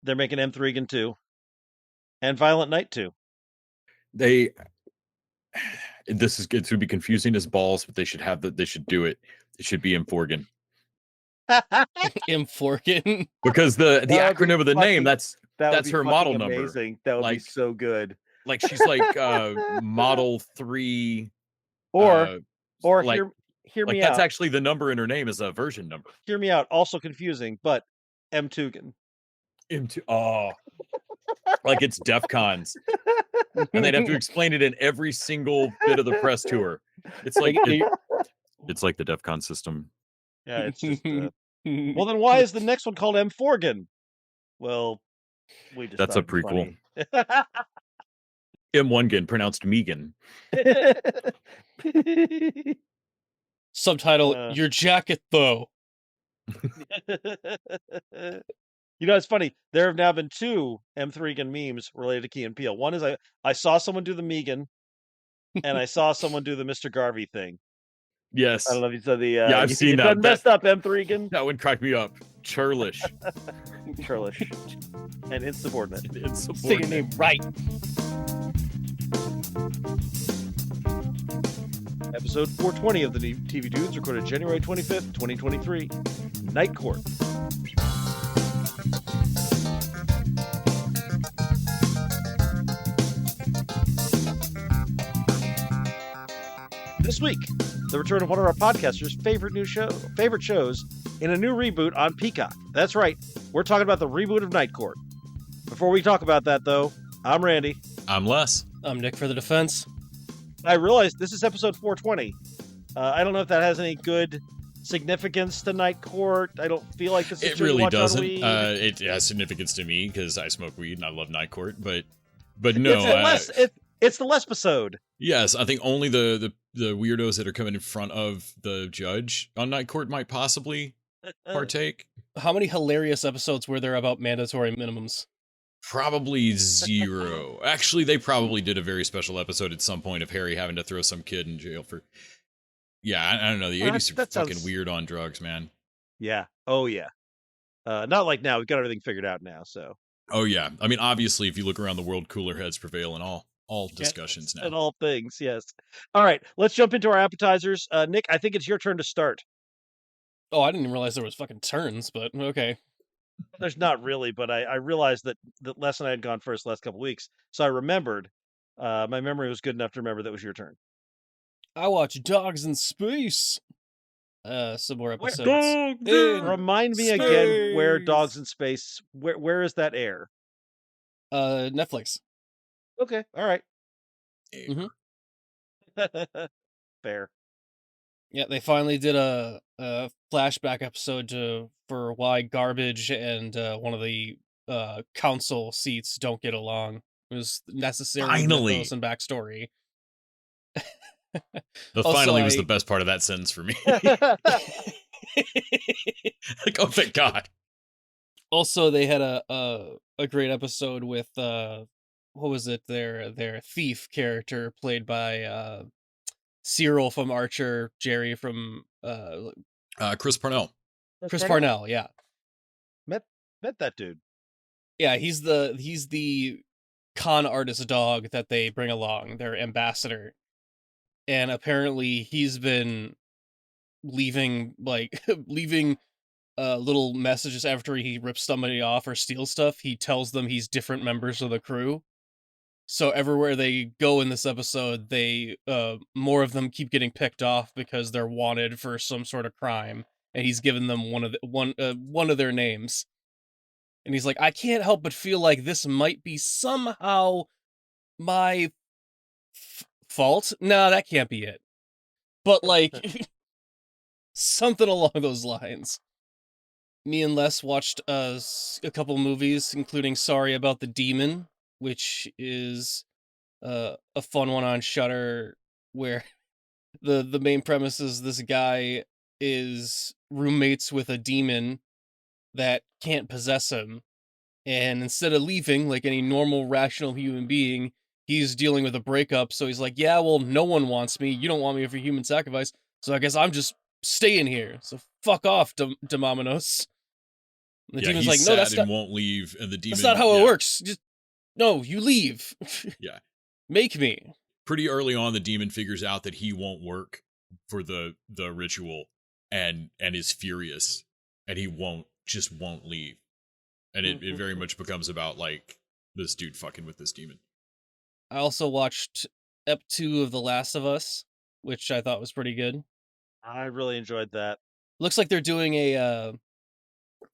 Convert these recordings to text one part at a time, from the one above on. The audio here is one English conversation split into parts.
They're making M3 2 and Violent Night 2. This is going to be confusing as balls, but they should do it. It should be M4gan. M4gan. Because the acronym of the name, that's her model number. Amazing. That would be so good. Like she's like Model 3 or like, hear me that's out. actually the number in her name is a version number. Hear me out. Also confusing, but M2gan. M2 like it's DEFCONs. And they'd have to explain it in every single bit of the press tour. It's like it's like the DEFCON system. Yeah, it's just well, then why is the next one called M4gan? Well, we just that's a prequel. M1gan, pronounced Megan. Subtitle: Your jacket, though. You know, it's funny. There have now been 2 M3gan memes related to Key and Peele. One is I saw someone do the Megan, and I saw someone do the Mr. Garvey thing. Yes. I don't know if you saw the. Yeah, I've seen that. Messed up M3gan. That would crack me up. Churlish. Churlish. And insubordinate. Say your name right. Episode 420 of the TV Dudes, recorded January 25th, 2023. Night Court. This week, the return of one of our podcasters' favorite shows in a new reboot on Peacock. That's right, we're talking about the reboot of Night Court. Before we talk about that, though, I'm Randy. I'm Les. I'm Nick for the defense. I realized this is episode 420. I don't know if that has any good significance to Night Court. I don't feel like this is it really doesn't. It has significance to me because I smoke weed and I love Night Court, but no. It's the less episode. Yes, I think only the weirdos that are coming in front of the judge on Night Court might possibly partake. How many hilarious episodes were there about mandatory minimums? Probably 0. Actually, they probably did a very special episode at some point of Harry having to throw some kid in jail for... Yeah, I don't know. The 80s are fucking weird on drugs, man. Yeah. Oh, yeah. Not like now. We've got everything figured out now, so... Oh, yeah. I mean, obviously, if you look around the world, cooler heads prevail in all discussions now. And all things, yes. All right, let's jump into our appetizers. Nick, I think it's your turn to start. Oh, I didn't even realize there was fucking turns, but okay. There's not really, but I realized that Les and I had gone first the last couple weeks, so I remembered. My memory was good enough to remember that was your turn. I watch Dogs in Space. Some more episodes. Remind me again where Dogs in Space. Where is that air? Netflix. Okay, all right. Mm-hmm. Fair. Yeah, they finally did a flashback episode for why Garbage and one of the council seats don't get along. It was necessary. Finally, some backstory. The finally was the best part of that sentence for me. Like, oh, thank God. Also, they had a great episode with what was it? Their thief character played by Cyril from Archer, Jerry from Chris Parnell. Chris Parnell, yeah. Met that dude. Yeah, he's the con artist dog that they bring along, their ambassador. And apparently he's been leaving little messages after he rips somebody off or steals stuff. He tells them he's different members of the crew. So everywhere they go in this episode, they more of them keep getting picked off because they're wanted for some sort of crime, and he's given them one of their names. And he's like, I can't help but feel like this might be somehow my fault. No, that can't be it. But like something along those lines. Me and Les watched a couple movies, including Sorry About the Demon, which is a fun one on Shudder, where the main premise is this guy is roommates with a demon that can't possess him, and instead of leaving like any normal rational human being, he's dealing with a breakup. So he's like, yeah, well, no one wants me, you don't want me for human sacrifice, so I guess I'm just staying here, so fuck off, Demomenos. The yeah, demon's he's like, sad no, that's and not, won't leave, and the demon. that's not how it works. Just no, you leave. Yeah. Make me. Pretty early on, the demon figures out that he won't work for the ritual, and is furious, and he won't leave, and it very much becomes about like this dude fucking with this demon. I also watched Ep 2 of The Last of Us, which I thought was pretty good. I really enjoyed that. Looks like they're doing a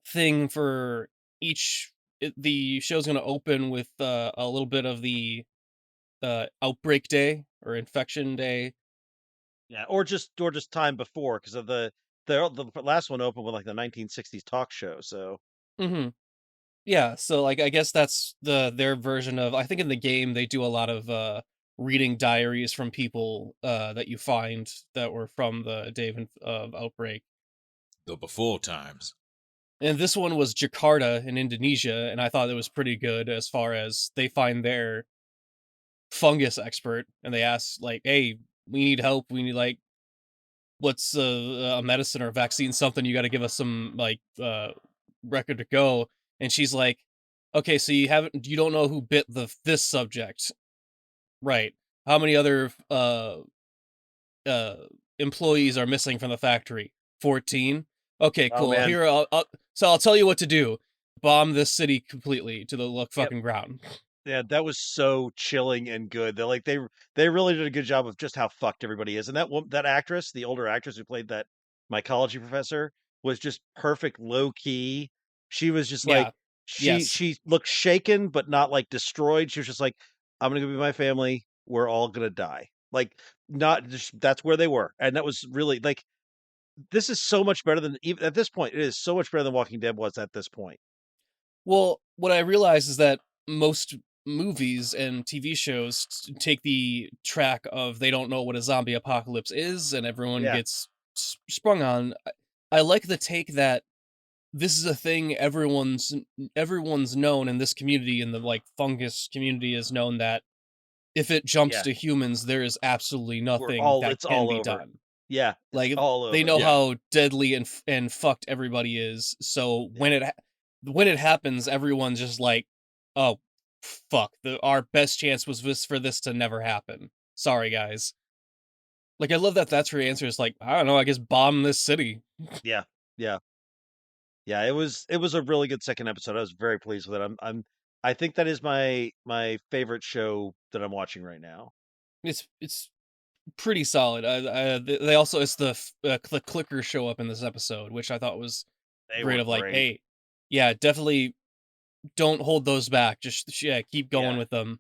thing for each. The show's going to open with a little bit of the outbreak day or infection day. Yeah, or just time before, because of the last one opened with like the 1960s talk show. So Mm-hmm. Yeah, so like I guess that's their version of. I think in the game they do a lot of reading diaries from people that you find that were from the day of outbreak. The before times. And this one was Jakarta in Indonesia, and I thought it was pretty good as far as they find their fungus expert, and they ask like, "Hey, we need help. We need like, what's a medicine or a vaccine? Something you got to give us some like record to go." And she's like, "Okay, so you don't know who bit this subject, right? How many other uh employees are missing from the factory? 14. Okay, oh cool. man, Here, I'll tell you what to do. Bomb this city completely to the yep. fucking ground." Yeah, that was so chilling and good. They're like they really did a good job of just how fucked everybody is. And that actress, the older actress who played that mycology professor, was just perfect, low key. She was just like Yeah. Yes. she looked shaken but not like destroyed. She was just like, I'm gonna go be my family. We're all gonna die. Like not just that's where they were, and that was really like this is so much better than even at this point. It is so much better than Walking Dead was at this point. Well, what I realize is that most movies and TV shows take the track of they don't know what a zombie apocalypse is, and everyone Yeah, gets sprung on. I like the take that this is a thing everyone's known in this community, in the like fungus community is known that if it jumps yeah, to humans, there is absolutely we're nothing all that it's can all be over. done. Yeah, it's Like all they over. know Yeah. how deadly and fucked everybody is. So when it happens, everyone's just like, "Oh, fuck! Our best chance was for this to never happen. Sorry, guys." Like I love that. That's her answer. Is like, I don't know. I guess bomb this city. Yeah, yeah, yeah. It was a really good second episode. I was very pleased with it. I think that is my favorite show that I'm watching right now. It's pretty solid. They also it's the clickers show up in this episode, which I thought was They great. were Of like, great. hey, yeah, definitely don't hold those back. Just yeah, keep going Yeah, with them.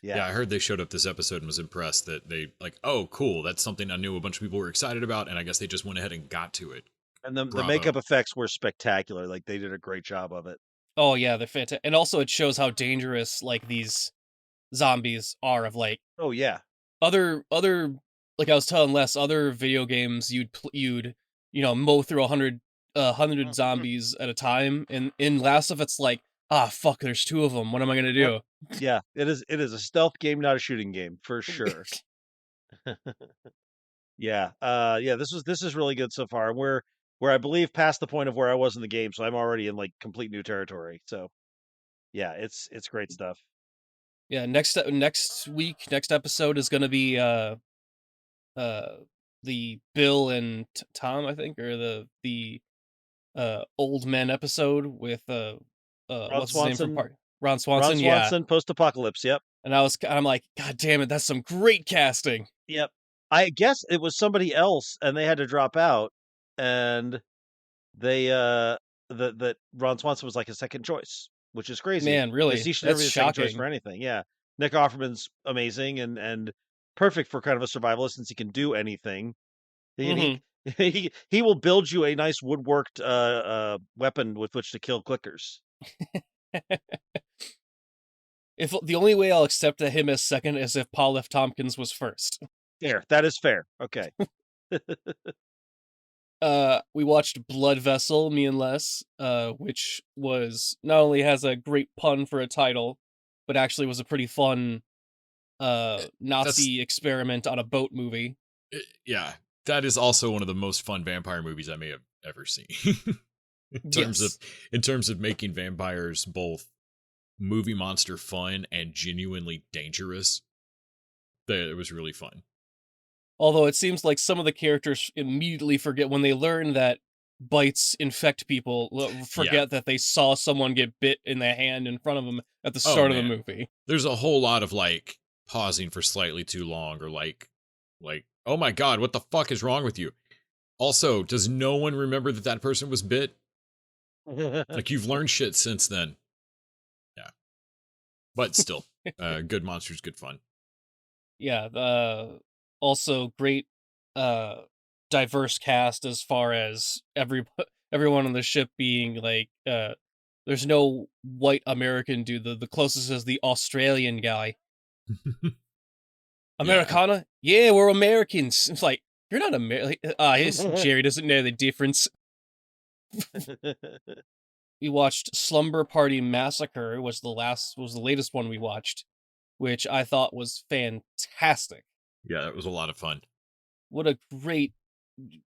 Yeah, yeah. I heard they showed up this episode and was impressed that they like, oh, cool, that's something I knew a bunch of people were excited about, and I guess they just went ahead and got to it. And the Bravo. makeup effects were spectacular. Like they did a great job of it. Oh yeah, they're fantastic. And also it shows how dangerous like these zombies are. Of like Oh yeah, other like I was telling Les, other video games you'd mow through 100 zombies at a time, and in Last of it's like, ah fuck, there's two of them. What am I gonna yep, do? yeah. It is a stealth game, not a shooting game for sure. Yeah, yeah. This is really good so far. We're I believe past the point of where I was in the game, so I'm already in like complete new territory. So yeah, it's great stuff. Yeah, next week, next episode is gonna be uh the Bill and Tom, I think, or the old men episode with Ron what's his name from Swanson, Park Ron Ron Swanson, yeah. Swanson, post apocalypse. Yep, And I'm like, God damn it, that's some great casting. yep. I guess it was somebody else, and they had to drop out, and they that Ron Swanson was like a second choice, which is crazy Man, because really, he should never that's be a second choice shocking. for anything. Yeah, Nick Offerman's amazing and perfect for kind of a survivalist since he can do anything. And Hmm. he will build you a nice woodworked weapon with which to kill clickers. If the only way I'll accept that him as second is if Paul F. Tompkins was first. Fair, that is fair. Okay, We watched Blood Vessel, me and Les, which was not only has a great pun for a title, but actually was a pretty fun Nazi experiment on a boat movie. Yeah, that is also one of the most fun vampire movies I may have ever seen. in terms of making vampires both movie monster fun and genuinely dangerous. It was really fun. Although it seems like some of the characters immediately forget when they learn that bites infect people, forget that they saw someone get bit in the hand in front of them at the start of the movie. There's a whole lot of like pausing for slightly too long, or like, oh my god, what the fuck is wrong with you? Also, does no one remember that person was bit? Like, you've learned shit since then. Yeah. But still, good monsters, good fun. Yeah, also great diverse cast as far as everyone on the ship being like there's no white American dude. The closest is the Australian guy. Americana? Yeah, we're Americans. It's like, you're not American. Jerry doesn't know the difference. We watched Slumber Party Massacre, was the latest one we watched, which I thought was fantastic. Yeah, that was a lot of fun. What a great,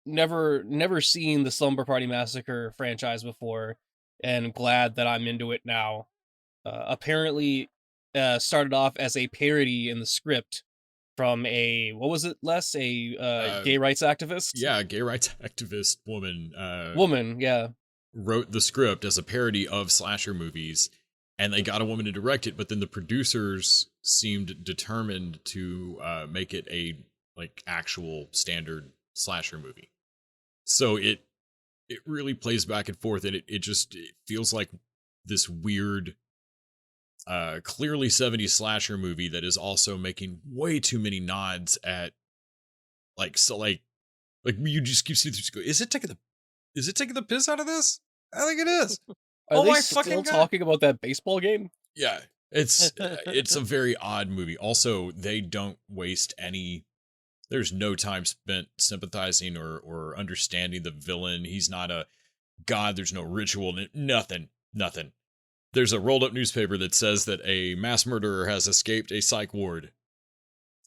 never seen the Slumber Party Massacre franchise before, and glad that I'm into it now. Apparently, started off as a parody in the script from a, what was it, Les? A gay rights activist? Yeah, a gay rights activist woman. Woman, yeah. Wrote the script as a parody of slasher movies, and they got a woman to direct it, but then the producers seemed determined to make it a like actual standard slasher movie. So it really plays back and forth, and it feels like this weird clearly 70s slasher movie that is also making way too many nods at like you just keep seeing through. Is it taking the piss out of this? I think it is. Are they still talking about that baseball game? Yeah, it's a very odd movie. Also, they don't waste any. There's no time spent sympathizing or understanding the villain. He's not a god. There's no ritual. Nothing. There's a rolled up newspaper that says that a mass murderer has escaped a psych ward,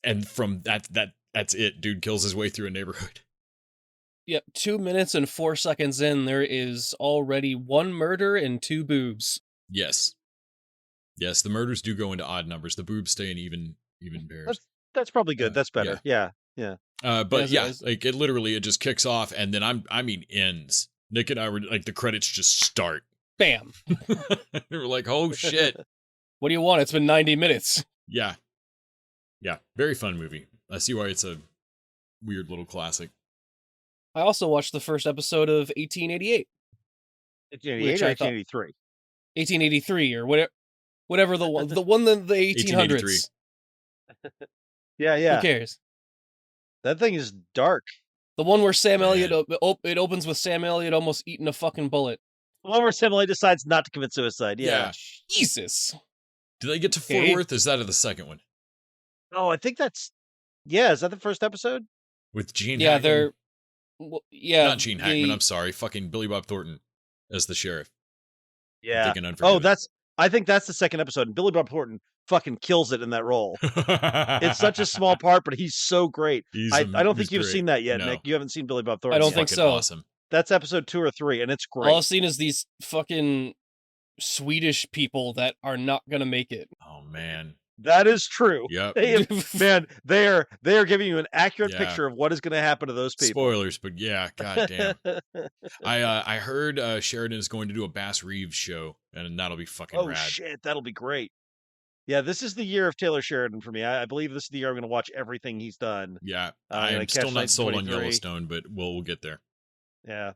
and from that's it. Dude kills his way through a neighborhood. Yep, 2 minutes and 4 seconds in, there is already 1 murder and 2 boobs. Yes, the murders do go into odd numbers. The boobs stay in even pairs. That's probably good. That's better. Yeah. But like it just kicks off, and then I mean ends. Nick and I were like, the credits just start. Bam. We were like, oh shit. What do you want? It's been 90 minutes. Yeah. Very fun movie. I see why it's a weird little classic. I also watched the first episode of 1888. 1888 or 1883? 1883 or whatever the one the 1800s. Yeah. Who cares? That thing is dark. The one where Sam Elliott, it opens with Sam Elliott almost eating a fucking bullet. The one where Sam Elliott decides not to commit suicide. Yeah. Jesus. Did they get to Fort Worth? Is that the second one? Oh, I think that's... Yeah, is that the first episode? With Gene Hackman? They're... Not Gene Hackman, I'm sorry. Fucking Billy Bob Thornton as the sheriff. Yeah. I think that's the second episode. And Billy Bob Thornton fucking kills it in that role. It's such a small part, but he's so great. I don't think you've seen that yet, Nick. You haven't seen Billy Bob Thornton. I don't think so. Awesome. That's episode 2 or 3, and it's great. All I've seen is these fucking Swedish people that are not gonna make it. Oh man. That is true. Yep. They are giving you an accurate picture of what is going to happen to those people. Spoilers, but yeah, goddamn. I heard Sheridan is going to do a Bass Reeves show, and that'll be fucking rad. Oh shit, that'll be great. Yeah, this is the year of Taylor Sheridan for me. I believe this is the year I'm going to watch everything he's done. Yeah, I am still not sold on Yellowstone, but we'll get there. Yeah.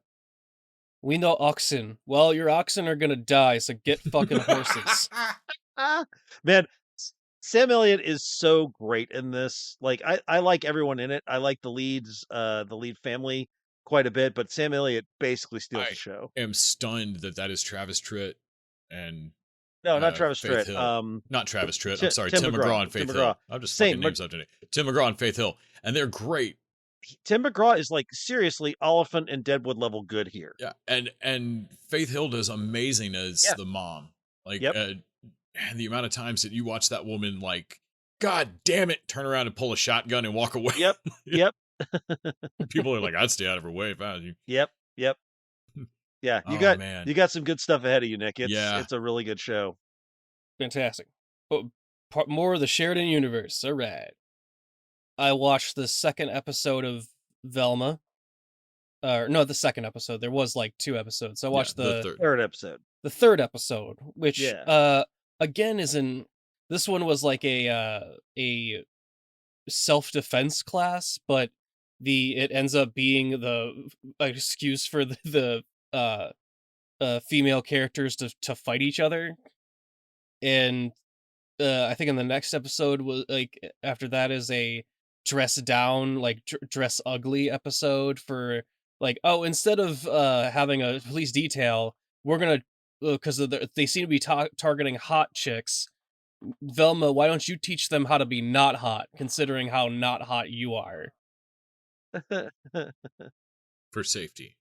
We know oxen. Well, your oxen are going to die, so get fucking horses. Man, Sam Elliott is so great in this. Like, I like everyone in it. I like the lead family quite a bit, but Sam Elliott basically steals the show. I am stunned that is Travis Tritt and no, not Travis Tritt. Not Travis Tritt. I'm sorry, Tim McGraw and Faith Hill. I'm just fucking names up today. Tim McGraw and Faith Hill, and they're great. Tim McGraw is like seriously Oliphant and Deadwood level good here. Yeah, and Faith Hill does amazing as the mom. Like, and the amount of times that you watch that woman, like, God damn it, turn around and pull a shotgun and walk away. Yep. People are like, I'd stay out of her way if I was you. Yep. Yeah, Oh man. you got some good stuff ahead of you, Nick. Yeah. It's a really good show. Fantastic. But more of the Sheridan universe. All right. I watched the second episode of Velma. No, the second episode. There was like 2 episodes. So I watched the third. Third episode. the third episode, which Yeah. again this one was like a self-defense class, but it ends up being the excuse for the female characters to fight each other. And I think in the next episode was like after that is a dress down, like dress ugly episode for like, oh, instead of having a police detail, we're gonna because they seem to be targeting hot chicks. Velma, why don't you teach them how to be not hot, considering how not hot you are? For safety.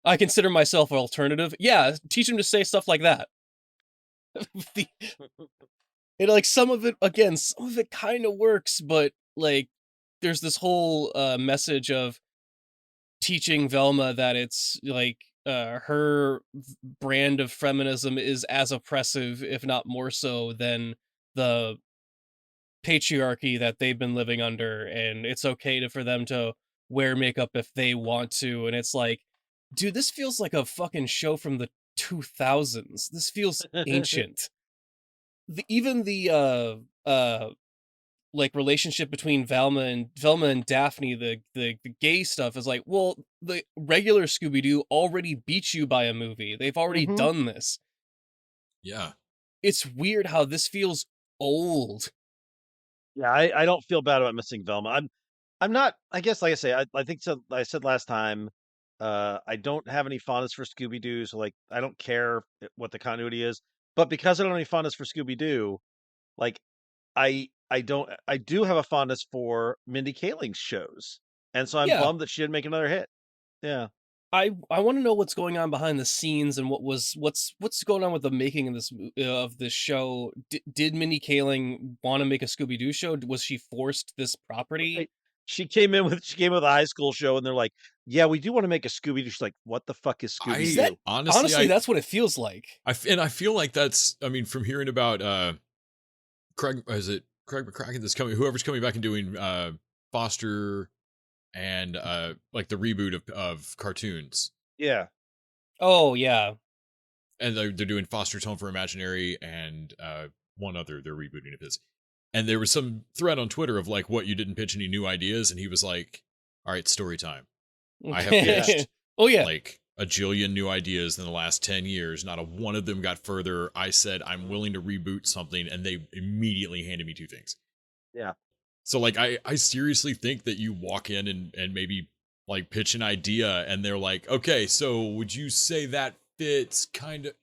I consider myself an alternative. Yeah, teach them to say stuff like that. And like some of it kind of works, but like there's this whole message of teaching Velma that it's like her brand of feminism is as oppressive, if not more so, than the patriarchy that they've been living under, and it's okay for them to wear makeup if they want to. And it's like, dude, this feels like a fucking show from the 2000s. This feels ancient. Even the like relationship between Velma and Daphne, the gay stuff is like, well, the regular Scooby-Doo already beat you by a movie. They've already done this. Yeah. It's weird how this feels old. Yeah, I don't feel bad about missing Velma. I'm not. I guess, like I say, I think so. I said last time, I don't have any fondness for Scooby Doo, so like I don't care what the continuity is. But because I don't have any fondness for Scooby Doo, like I do have a fondness for Mindy Kaling's shows, and so I'm Yeah. bummed that she didn't make another hit. Yeah. I want to know what's going on behind the scenes and what's going on with the making of this show. Did Mindy Kaling want to make a Scooby Doo show? Was she forced this property? She came in with a high school show, and they're like, "Yeah, we do want to make a Scooby Doo." She's like, "What the fuck is Scooby Doo?" Honestly, that's what it feels like. I feel like that's. I mean, from hearing about Craig McCracken that's coming, whoever's coming back and doing Foster and like the reboot of cartoons. Yeah. Oh yeah. And they're doing Foster's Home for Imaginary and one other they're rebooting of his. And there was some thread on Twitter of like, what, you didn't pitch any new ideas? And he was like, all right, story time. I have pitched like a jillion new ideas in the last 10 years. Not a one of them got further. I said, I'm willing to reboot something. And they immediately handed me 2 things. Yeah. So like, I seriously think that you walk in and maybe like pitch an idea and they're like, okay, so would you say that fits kind of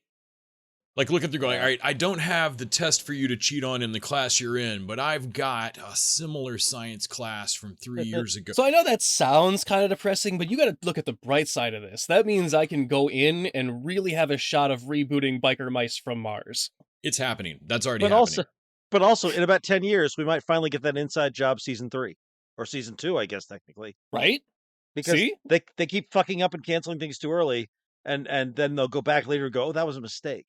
like looking through going, all right, I don't have the test for you to cheat on in the class you're in, but I've got a similar science class from 3 years ago. So I know that sounds kind of depressing, but you got to look at the bright side of this. That means I can go in and really have a shot of rebooting Biker Mice from Mars. It's happening. That's already happening. But also, in about 10 years, we might finally get that Inside Job season 3 or season 2, I guess technically. Right? Because they keep fucking up and canceling things too early, and then they'll go back later and go, "Oh, that was a mistake,"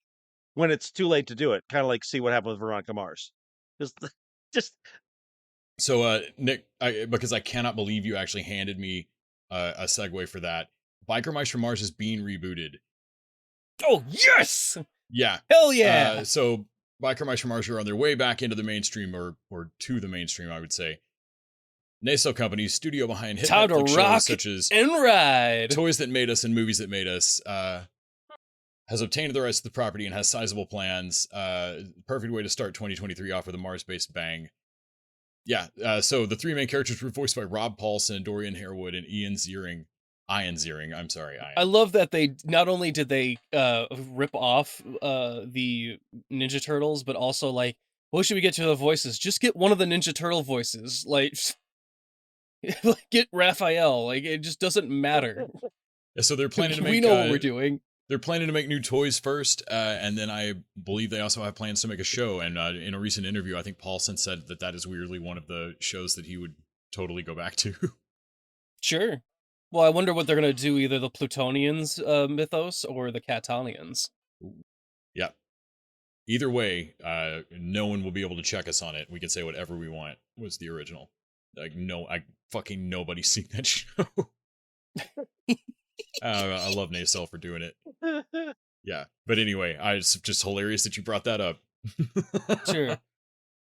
when it's too late to do it. Kind of like see what happened with Veronica Mars. Just. So, Nick, because I cannot believe you actually handed me a segue for that. Biker Mice from Mars is being rebooted. Oh yes! Yeah, hell yeah! So Biker Mice from Mars are on their way back into the mainstream, or to the mainstream, I would say. Naso Company's studio behind hit Time Netflix to rock shows such as and ride, Toys That Made Us and Movies That Made Us, has obtained the rights to the property and has sizable plans. Perfect way to start 2023 off with a Mars-based bang. Yeah, so the 3 main characters were voiced by Rob Paulson, Dorian Harewood, and Ian Ziering. I'm sorry, Ian. I love that they not only did they rip off the Ninja Turtles, but also like, what should we get to the voices? Just get one of the Ninja Turtle voices, like get Raphael. Like it just doesn't matter. Yeah, so they're planning to make. We know what we're doing. They're planning to make new toys first, and then I believe they also have plans to make a show. And in a recent interview, I think Paulson said that is weirdly one of the shows that he would totally go back to. Sure. Well, I wonder what they're gonna do, either the Plutonians mythos or the Catonians. Yeah. Either way, no one will be able to check us on it. We can say whatever we want was the original. Like, no, fucking nobody's seen that show. I love Nacelle for doing it. Yeah. But anyway, it's just hilarious that you brought that up. Sure.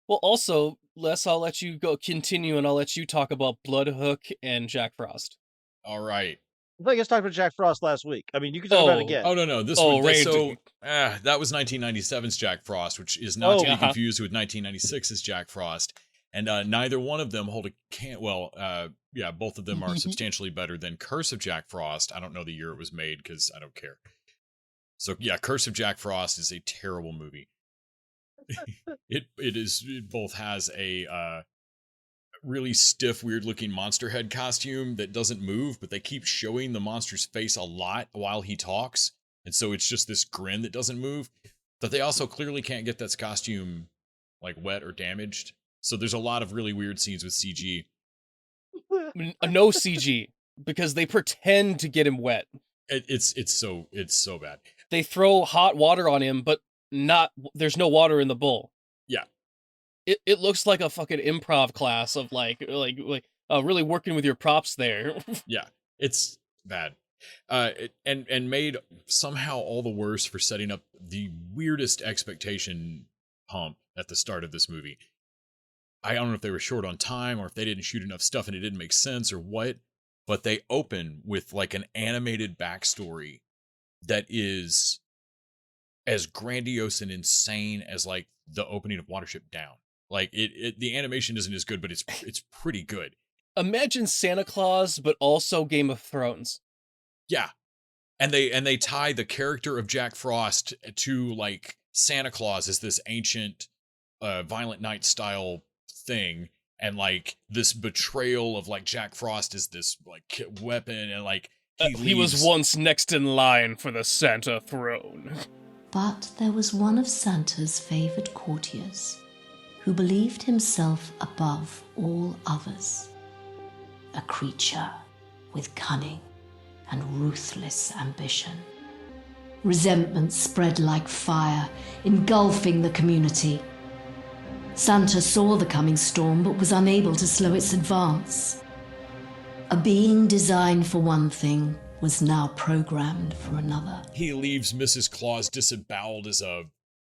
Well, also, Les, I'll let you go continue, and I'll let you talk about Bloodhook and Jack Frost. All right. I think I was talking about Jack Frost last week. I mean, you can talk about it again. Oh, no. This Oh, one, Ray, so that was 1997's Jack Frost, which is not to be confused with 1996's Jack Frost. And neither one of them hold a both of them are substantially better than Curse of Jack Frost. I don't know the year it was made because I don't care. So yeah, Curse of Jack Frost is a terrible movie. It both has a really stiff, weird looking monster head costume that doesn't move, but they keep showing the monster's face a lot while he talks. And so it's just this grin that doesn't move. But they also clearly can't get that costume like wet or damaged. So there's a lot of really weird scenes with CG. No CG, because they pretend to get him wet. It's so bad. They throw hot water on him, but there's no water in the bowl. Yeah. It looks like a fucking improv class of like really working with your props there. Yeah, it's bad. And made somehow all the worse for setting up the weirdest expectation hump at the start of this movie. I don't know if they were short on time or if they didn't shoot enough stuff and it didn't make sense or what, but they open with like an animated backstory that is as grandiose and insane as like the opening of Watership Down. Like the animation isn't as good, but it's pretty good. Imagine Santa Claus, but also Game of Thrones. Yeah. And they tie the character of Jack Frost to like Santa Claus as this ancient Violent Night style thing, and like this betrayal of like Jack Frost is this like weapon, and like he was once next in line for the Santa throne. But there was one of Santa's favored courtiers who believed himself above all others, a creature with cunning and ruthless ambition. Resentment spread like fire, engulfing the community. Santa saw the coming storm but was unable to slow its advance. A being designed for one thing was now programmed for another. He leaves Mrs. Claus disemboweled as a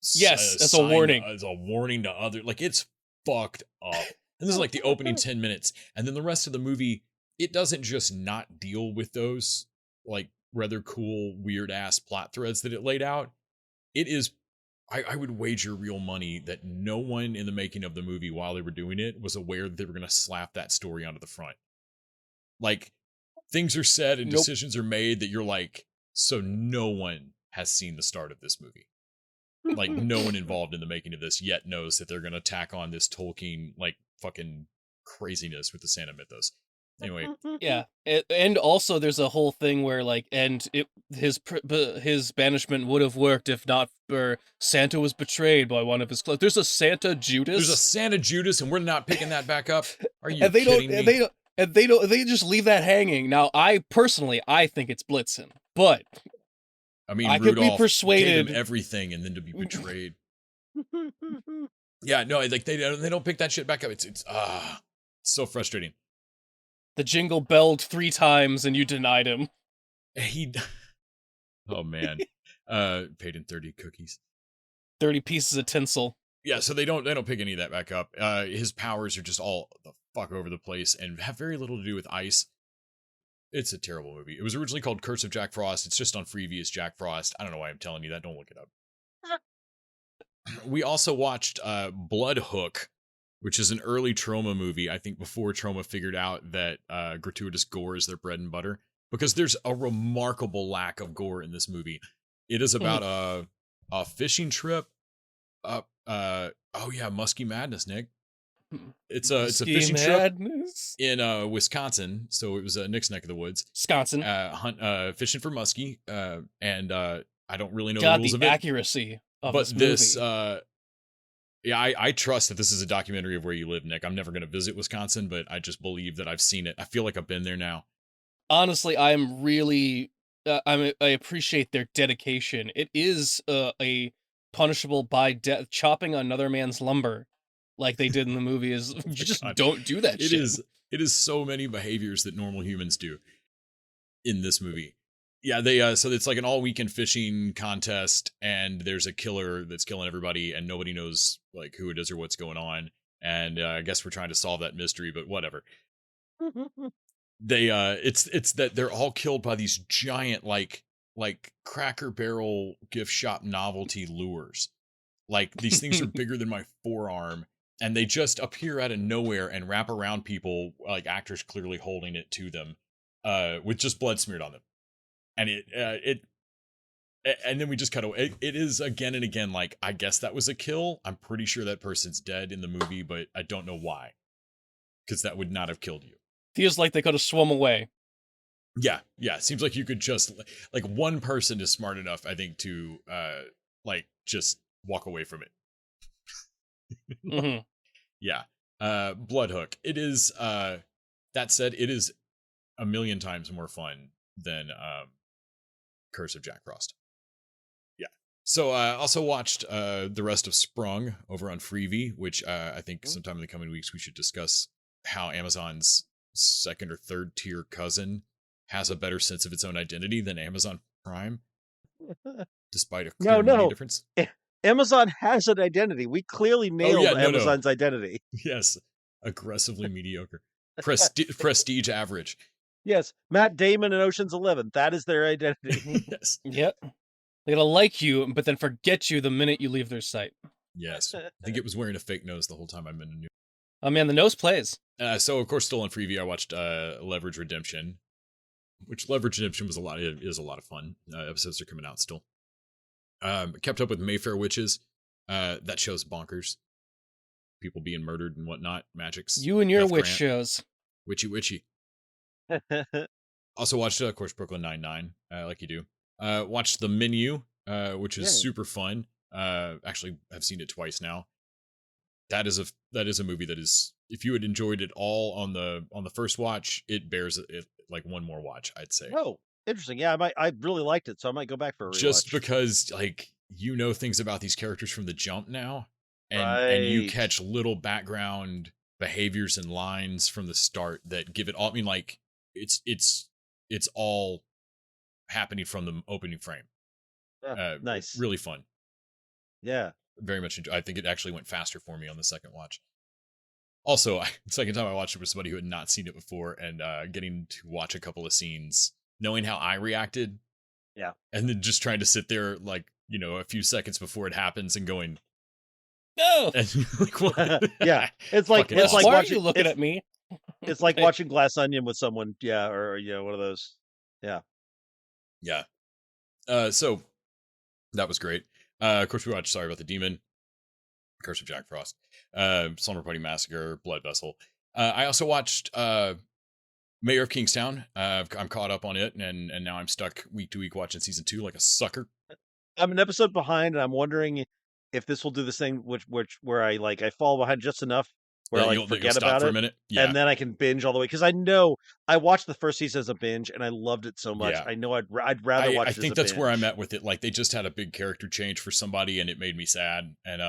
as a warning. As a warning to other. Like, it's fucked up. And this is like the opening 10 minutes. And then the rest of the movie, it doesn't just not deal with those like rather cool, weird ass plot threads that it laid out. It is, I would wager real money that no one in the making of the movie while they were doing it was aware that they were going to slap that story onto the front. Like, things are said and decisions are made that you're like, so no one has seen the start of this movie. Like, no one involved in the making of this yet knows that they're going to tack on this Tolkien, like, fucking craziness with the Santa mythos. Anyway. Yeah, and also there's a whole thing where, like, his banishment would have worked if not for Santa was betrayed by one of his close. There's a Santa Judas. There's a Santa Judas, and we're not picking that back up. Are you kidding me? They just leave that hanging. Now, I think it's Blitzen, but I mean, I Rudolph could be persuaded. gave him everything, and then to be betrayed. Yeah, no, like they don't pick that shit back up. It's so frustrating. The jingle belled 3 times, and you denied him. Oh man, paid in 30 cookies, 30 pieces of tinsel. Yeah, so they don't pick any of that back up. His powers are just all the fuck over the place and have very little to do with ice. It's a terrible movie. It was originally called Curse of Jack Frost. It's just on Freevee as Jack Frost. I don't know why I'm telling you that. Don't look it up. We also watched Bloodhook, which is an early Troma movie, I think before Troma figured out that gratuitous gore is their bread and butter, because there's a remarkable lack of gore in this movie. It is about a fishing trip up Muskie Madness, Nick. It's a fishing Madness? Trip in Wisconsin, so it was Nick's neck of the woods. Wisconsin. Fishing for muskie, and I don't really know God, the rules the of it. accuracy of But this movie. I trust that this is a documentary of where you live, Nick. I'm never going to visit Wisconsin, but I just believe that I've seen it. I feel like I've been there now. honestly, I'm really, I appreciate their dedication. It is a punishable by death. Chopping another man's lumber, like they did in the movie, is Oh you my just God. don't do that It shit. is so many behaviors that normal humans do in this movie. Yeah, they so it's like an all weekend fishing contest, and there's a killer that's killing everybody, and nobody knows like who it is or what's going on. And I guess we're trying to solve that mystery, but whatever. They it's that they're all killed by these giant like Cracker Barrel gift shop novelty lures. Like these things are bigger than my forearm, and they just appear out of nowhere and wrap around people, like actors clearly holding it to them, with just blood smeared on them. And and then we just cut away. It is again and again like, I guess that was a kill. I'm pretty sure that person's dead in the movie, but I don't know why, because that would not have killed you. Feels like they could have swum away. Yeah, seems like you could just like one person is smart enough, I think, to like just walk away from it. Mm-hmm. Yeah. Bloodhook. It is that said, it is a million times more fun than Curse of Jack Frost. Yeah. So also watched the rest of Sprung over on Freevee, which I think sometime in the coming weeks we should discuss how Amazon's second or third tier cousin has a better sense of its own identity than Amazon Prime, despite a clear money difference. Amazon has an identity. We clearly nailed Amazon's identity. Yes. Aggressively mediocre. Prestige average. Yes. Matt Damon and Ocean's 11. That is their identity. Yes. Yep. They're gonna like you, but then forget you the minute you leave their site. Yes. I think it was wearing a fake nose the whole time I'm in a new. Oh man, the nose plays. So of course, still on Freevee, I watched Leverage Redemption, which Leverage Redemption was is a lot of fun. Episodes are coming out still. Kept up with Mayfair Witches. That show's bonkers. People being murdered and whatnot. Magics. You and your Beth witch Grant. shows. Witchy. Also watched, of course, Brooklyn Nine-Nine, like you do. Watched The Menu, which is super fun. Actually, I've seen it twice now. That is a movie that is, if you had enjoyed it all on the first watch, it bears it like one more watch, I'd say. Oh, interesting. Yeah, I really liked it, so I might go back for a rewatch. Just because, like, you know things about these characters from the jump now, and you catch little background behaviors and lines from the start that give it all. I mean, like, it's all happening from the opening frame. Nice. Really fun. Yeah. Very much I think it actually went faster for me on the second watch. Also, second time I watched it with somebody who had not seen it before, and getting to watch a couple of scenes, knowing how I reacted. Yeah. And then just trying to sit there, like, you know, a few seconds before it happens and going, no. And, like, what? Yeah. It's like why are you looking at me? It's like watching Glass Onion with someone. Yeah, or one of those. Yeah. Yeah. So that was great. Of course, we watched Sorry About the Demon, Curse of Jack Frost, Slumber Party Massacre, Blood Vessel. I also watched Mayor of Kingstown. I'm caught up on it, and now I'm stuck week to week watching season 2 like a sucker. I'm an episode behind, and I'm wondering if this will do this thing where I fall behind just enough where I forget about it for a minute. Yeah. And then I can binge all the way, because I know I watched the first season as a binge and I loved it so much. Yeah. I know I'd rather watch it as a binge. I think that's where I'm at with it. Like, they just had a big character change for somebody and it made me sad, and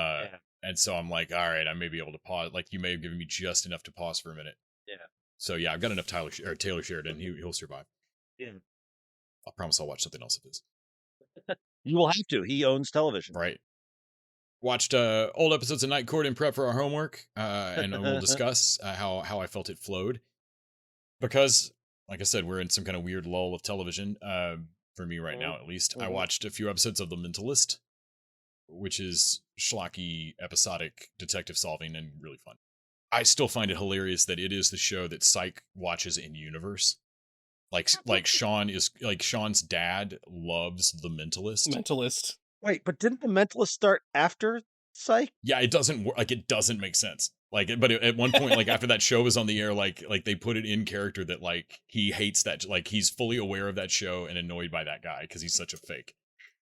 and so I'm like, all right, I may be able to pause. Like, you may have given me just enough to pause for a minute. Yeah. So yeah, I've got enough Taylor Sheridan. He'll survive. Yeah. I promise I'll watch something else of his. You will have to. He owns television. Right. Watched old episodes of Night Court in prep for our homework, and we'll discuss how I felt it flowed. Because, like I said, we're in some kind of weird lull of television, for me right now at least. I watched a few episodes of The Mentalist, which is schlocky, episodic detective solving and really fun. I still find it hilarious that it is the show that Psych watches in universe. Like Sean's dad loves The Mentalist. Wait, but didn't The Mentalist start after Psych? Yeah, it doesn't work. Like, it doesn't make sense. Like, but at one point, like, after that show was on the air, like they put it in character that, like, he hates that. Like, he's fully aware of that show and annoyed by that guy because he's such a fake.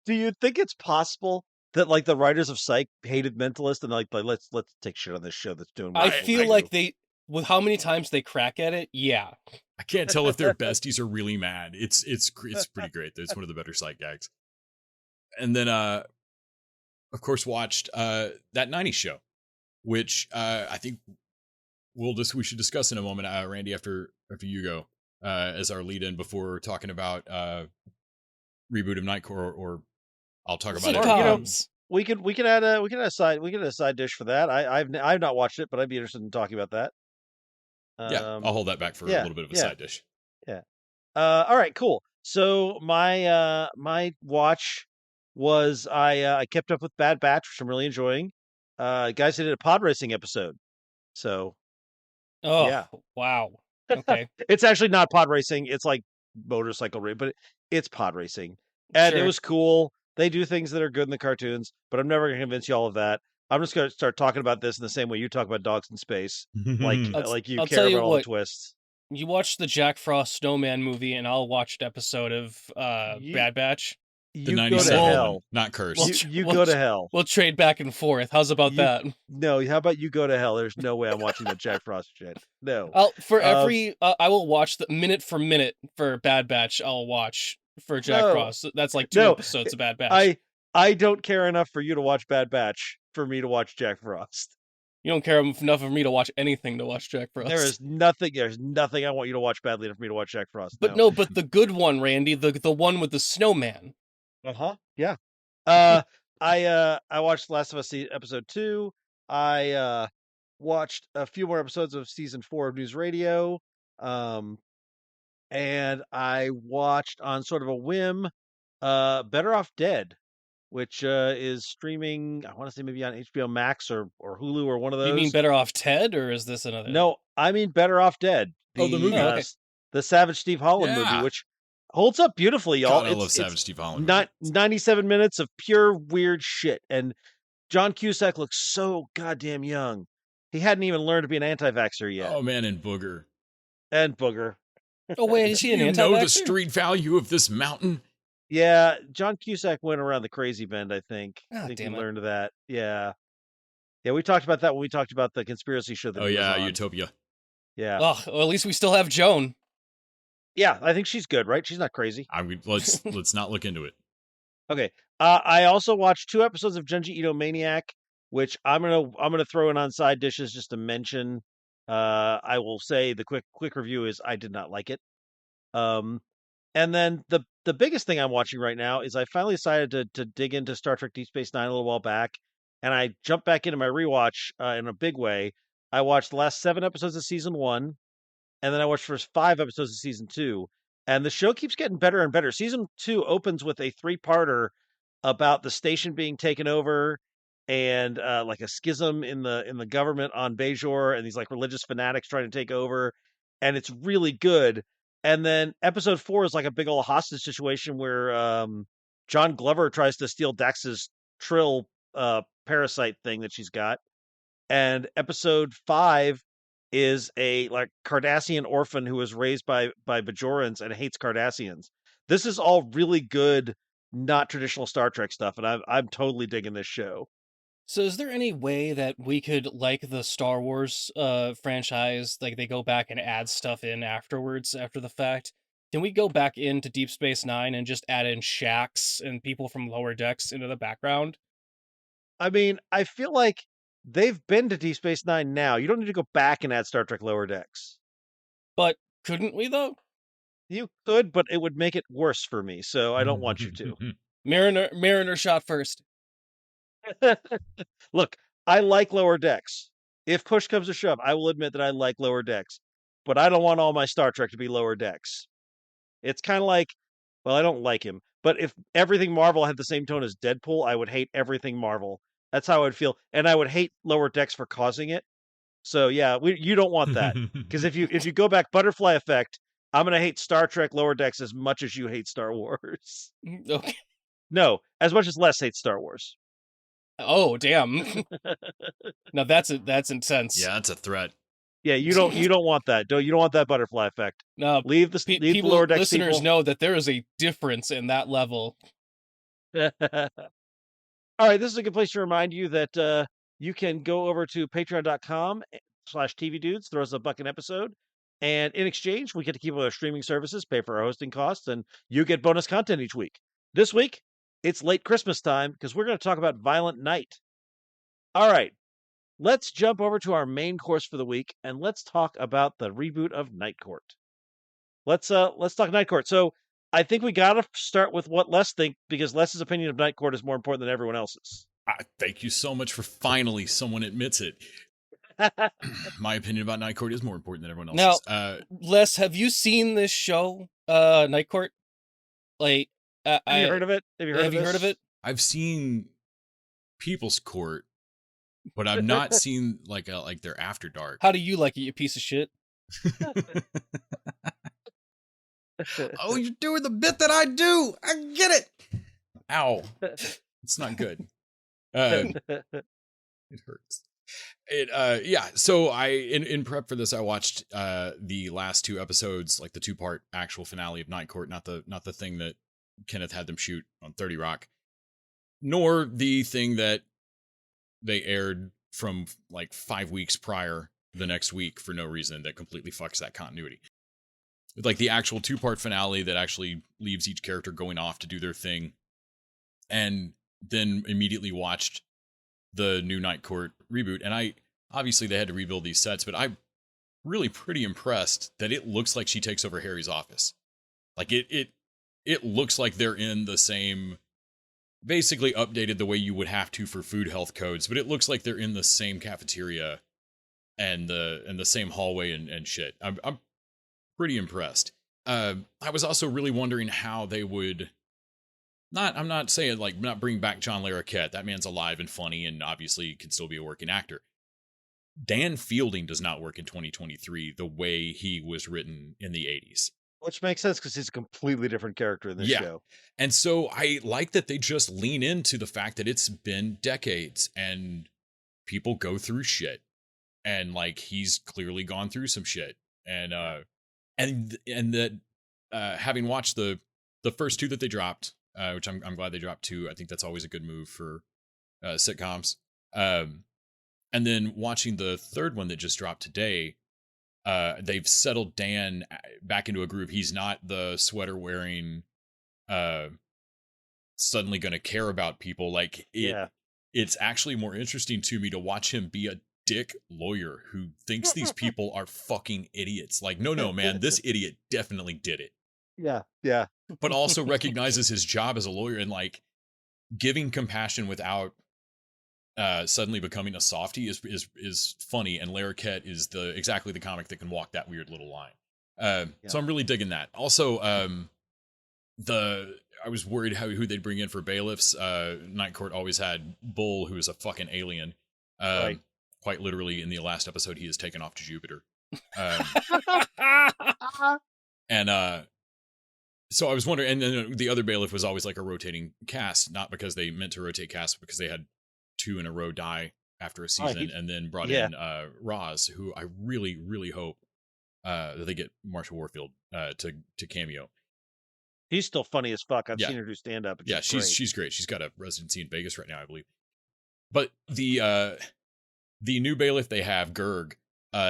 Do you think it's possible that, like, the writers of Psych hated Mentalist and like let's take shit on this show that's doing? I feel like they with how many times they crack at it, yeah. I can't tell if their besties are really mad. It's pretty great. It's one of the better sight gags. And then of course watched that 90s show, which I think we should discuss in a moment, Randy, after you go, as our lead in before talking about reboot of Nightcore, or I'll talk about it. Sitcoms. We can add a side dish for that. I've not watched it, but I'd be interested in talking about that. Yeah, I'll hold that back for a little bit of a side dish. Yeah. All right, cool. So my watch was I kept up with Bad Batch, which I'm really enjoying. Guys, they did a pod racing episode. So Oh, yeah. wow. Okay. It's actually not pod racing. It's like motorcycle race, but it's pod racing. And it Sure. was cool. They do things that are good in the cartoons, but I'm never going to convince you all of that. I'm just going to start talking about this in the same way you talk about dogs in space. Like you I'll care tell you about all what, the twists. You watch the Jack Frost Snowman movie, and I'll watch an episode of Bad Batch. The You go to 97 hell. one, not Cursed. You go to hell. We'll trade back and forth. How's about that? No, how about you go to hell? There's no way I'm watching the Jack Frost shit. No. I will watch the minute for minute for Bad Batch. I'll watch for Jack Frost. That's like 2 episodes of Bad Batch. I don't care enough for you to watch Bad Batch for me to watch Jack Frost. You don't care enough for me to watch anything to watch Jack Frost. There's nothing I want you to watch badly enough for me to watch Jack Frost. But no, but the good one, Randy, the one with the snowman. Yeah. I watched Last of Us episode 2. I watched a few more episodes of season 4 of News Radio. And I watched on sort of a whim Better Off Dead, which is streaming, I want to say maybe on HBO Max or Hulu or one of those. You mean Better Off Ted, or is this another? No, I mean Better Off Dead. The movie. Okay. The Savage Steve Holland movie, which holds up beautifully, y'all. God, I love Savage Steve Holland. 97 minutes of pure weird shit. And John Cusack looks so goddamn young. He hadn't even learned to be an anti-vaxxer yet. Oh, man, and Booger. Oh, wait, is he an anti-vaxxer? You know the street value of this mountain? Yeah, John Cusack went around the crazy bend, I think. Oh, I think he damn it. learned that. Yeah. Yeah, we talked about that when we talked about the conspiracy show. That Oh, he was yeah, on. Utopia. Yeah. Oh, well, at least we still have Joan. Yeah, I think she's good, right? She's not crazy. Let's not look into it. Okay. I also watched 2 episodes of Junji Ito Maniac, which I'm gonna throw in on side dishes just to mention. I will say the quick review is I did not like it. And then the biggest thing I'm watching right now is I finally decided to dig into Star Trek Deep Space Nine a little while back, and I jumped back into my rewatch in a big way. I watched the last 7 episodes of season 1, and then I watched the first 5 episodes of season 2, and the show keeps getting better and better. Season 2 opens with a 3-parter about the station being taken over and like a schism in the government on Bajor, and these like religious fanatics trying to take over, and it's really good. And then episode 4 is like a big old hostage situation where John Glover tries to steal Dax's Trill parasite thing that she's got. And episode 5 is a like Cardassian orphan who was raised by Bajorans and hates Cardassians. This is all really good, not traditional Star Trek stuff, and I'm totally digging this show. So is there any way that we could, like the Star Wars franchise, like they go back and add stuff in afterwards, after the fact? Can we go back into Deep Space Nine and just add in Shax and people from Lower Decks into the background? I mean, I feel like they've been to Deep Space Nine now. You don't need to go back and add Star Trek Lower Decks. But couldn't we, though? You could, but it would make it worse for me, so I don't want you to. Mariner shot first. Look, I like Lower Decks. If push comes to shove, I will admit that I like Lower Decks, but I don't want all my Star Trek to be Lower Decks. It's kind of like, well, I don't like him, but if everything Marvel had the same tone as Deadpool, I would hate everything Marvel. That's how I would feel, and I would hate Lower Decks for causing it. So yeah, you don't want that, because if you go back Butterfly Effect, I'm gonna hate Star Trek Lower Decks as much as you hate Star Wars. Okay. No, as much as Les hates Star Wars. Oh, damn. Now that's intense. Yeah, that's a threat. Yeah, you don't want that. You don't want that Butterfly Effect. No, leave the Lower Decks listeners people. know that there is a difference in that level. All right, this is a good place to remind you that you can go over to patreon.com TV Dudes throws a buck an episode. And in exchange, we get to keep our streaming services, pay for our hosting costs, and you get bonus content each week. This week, it's late Christmas time because we're going to talk about Violent Night. All right, let's jump over to our main course for the week, and let's talk about the reboot of Night Court. Let's talk Night Court. So I think we got to start with what Les thinks, because Les's opinion of Night Court is more important than everyone else's. Thank you so much for finally someone admits it. My opinion about Night Court is more important than everyone else's. Now, Les, have you seen this show, Night Court? Like, have you heard of it? Have you heard of it? I've seen People's Court, but I've not seen like their After Dark. How do you like it, you piece of shit? Oh, you're doing the bit that I do. I get it. Ow. It's not good. It hurts. So in prep for this, I watched the last 2 episodes, like the 2-part actual finale of Night Court, not the thing that Kenneth had them shoot on 30 Rock, nor the thing that they aired from like 5 weeks prior the next week for no reason that completely fucks that continuity. Like the actual 2-part finale that actually leaves each character going off to do their thing, and then immediately watched the new Night Court reboot. And obviously they had to rebuild these sets, but I'm really pretty impressed that it looks like she takes over Harry's office. Like it looks like they're in the same, basically updated the way you would have to for food health codes, but it looks like they're in the same cafeteria and the same hallway and shit. I'm pretty impressed. I was also really wondering how they would I'm not saying like not bring back John Larroquette. That man's alive and funny and obviously can still be a working actor. Dan Fielding does not work in 2023 the way he was written in the 80s. Which makes sense because he's a completely different character in this show. And so I like that they just lean into the fact that it's been decades and people go through shit. And like he's clearly gone through some shit. And that having watched the first 2 that they dropped, which I'm glad they dropped 2. I think that's always a good move for sitcoms. And then watching the 3rd one that just dropped today, they've settled Dan back into a groove. He's not the sweater wearing, suddenly going to care about people. Like it's actually more interesting to me to watch him be a dick lawyer who thinks these people are fucking idiots. Like, no, man, this idiot definitely did it. Yeah. But also recognizes his job as a lawyer and like giving compassion without suddenly becoming a softie is funny. And Larroquette is exactly the comic that can walk that weird little line. So I'm really digging that. Also, I was worried who they'd bring in for bailiffs. Night Court always had Bull, who is a fucking alien. Right. Quite literally, in the last episode, he is taken off to Jupiter. And so I was wondering, and then the other bailiff was always like a rotating cast, not because they meant to rotate cast, but because they had 2 in a row die after a season, and then brought in Roz, who I really, really hope that they get Marsha Warfield to cameo. He's still funny as fuck. I've seen her do stand up. Yeah, she's great. She's got a residency in Vegas right now, I believe. But the new bailiff they have, Gerg,